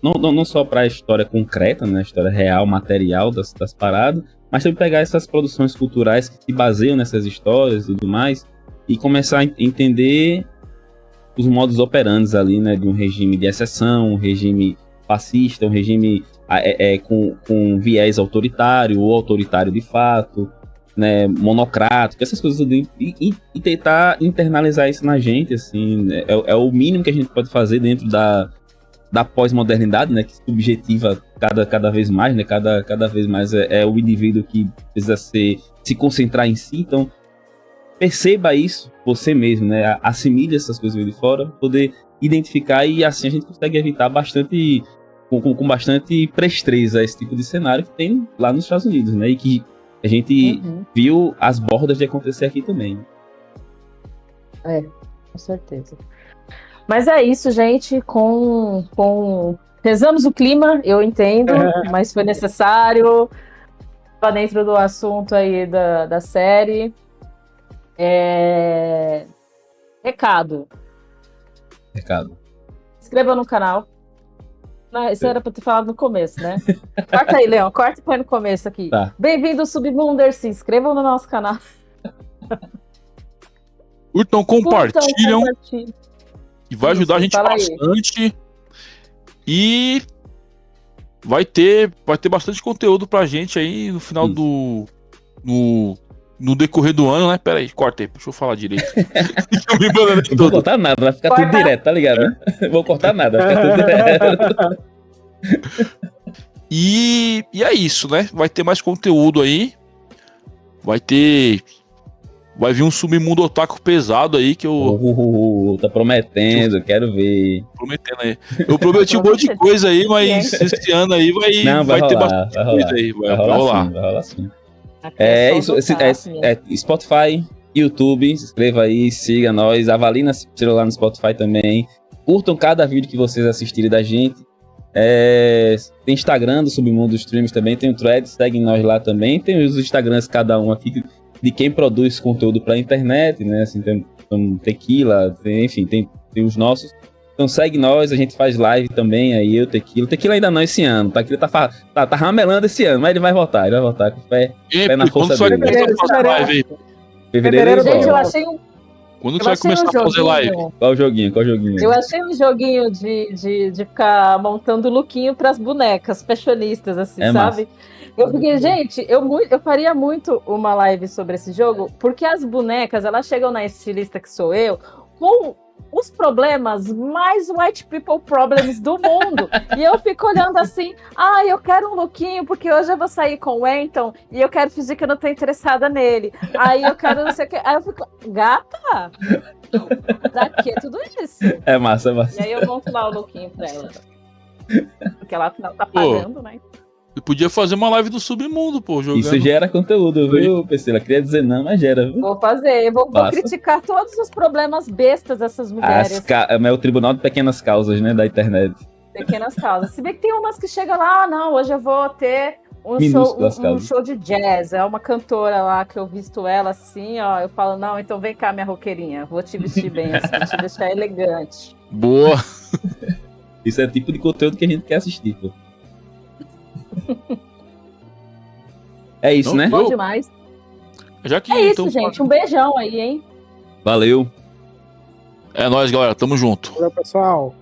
não só para a história concreta, né? A história real, material das paradas, mas também pegar essas produções culturais que se baseiam nessas histórias e tudo mais, e começar a entender os modus operandi ali, né? De um regime de exceção, um regime fascista, um regime com viés autoritário ou autoritário de fato, né, monocrático, essas coisas tudo, e tentar internalizar isso na gente, assim, né, é o mínimo que a gente pode fazer dentro da pós-modernidade, né, que subjetiva cada vez mais, né, cada vez mais é o indivíduo que precisa se concentrar em si. Então perceba isso você mesmo, né, assimile essas coisas de fora, poder identificar, e assim a gente consegue evitar bastante com bastante presteza esse tipo de cenário que tem lá nos Estados Unidos, né, e que a gente viu as bordas de acontecer aqui também. Com certeza. Mas é isso, gente. Pesamos o clima, eu entendo, mas foi necessário. Tá dentro do assunto aí da série. Recado. Se inscreva no canal. Não, isso era pra ter falado no começo, né? Corta aí, Leão. Corta e põe no começo aqui. Tá. Bem-vindo, Submunders. Se inscrevam no nosso canal. Curtam, compartilham, Compartilhem. que vai ajudar a gente fala aí. bastante. E vai ter bastante conteúdo pra gente aí no final no decorrer do ano, né? Pera aí, corta aí, deixa eu falar direito. Eu me embananei Não vou todo. cortar nada, vai ficar tudo direto, tá ligado, né? Vou cortar nada, vai ficar tudo direto. E é isso, né? Vai ter mais conteúdo aí. Vai vir um submundo otaku pesado aí que eu Tá prometendo, quero ver. prometendo aí. Eu prometi um monte de coisa aí, mas esse ano aí vai ter rolar, bastante coisa aí. Vai Vai rolar. rolar sim. É Isso, Spotify, YouTube, se inscreva aí, siga nós, avalie no celular no Spotify também. Curtam cada vídeo que vocês assistirem da gente. Tem Instagram do Submundo Streams também, tem o Thread, seguem nós lá também. Tem os Instagrams, cada um aqui, de quem produz conteúdo pra internet, né? Assim, tem Tequila, enfim, tem os nossos. Então segue nós, a gente faz live também, aí eu, Tequila. Tequila ainda não esse ano, tá? Tequila tá ramelando esse ano, mas ele vai voltar com o pé na força Quando você vai dele. começar a fazer live aí? Fevereiro, Gente, eu volta. achei Quando você vai começar a fazer live? Qual joguinho? Eu achei um joguinho de ficar montando lookinho pras bonecas, fashionistas, assim, É sabe? Eu fiquei, gente, eu faria muito uma live sobre esse jogo, porque as bonecas, elas chegam na estilista que sou eu, com os problemas mais white people problems do mundo. E eu fico olhando assim, eu quero um lookinho, porque hoje eu vou sair com o Anton e eu quero fingir que eu não tô interessada nele. Aí eu quero não sei o que. Aí eu fico, gata, daqui é tudo isso. É massa. E aí eu monto lá o lookinho pra ela. Porque ela afinal tá pagando, né? Eu podia fazer uma live do Submundo, pô, jogando. Isso gera conteúdo, viu, Priscila? Queria dizer não, mas gera, viu? Vou fazer, vou criticar todos os problemas bestas dessas mulheres. É o tribunal de pequenas causas, né, da internet. Pequenas causas. Se bem que tem umas que chegam lá, não, hoje eu vou ter um show de jazz. É uma cantora lá que eu visto ela assim, ó. Eu falo, não, então vem cá, minha roqueirinha. Vou te vestir bem assim, vou te deixar elegante. Boa. Isso é o tipo de conteúdo que a gente quer assistir, pô. É isso, Não, né? Bom demais. Já que É isso, então, gente. Um beijão aí, hein? Valeu. É nóis, galera. Tamo junto. Valeu, pessoal.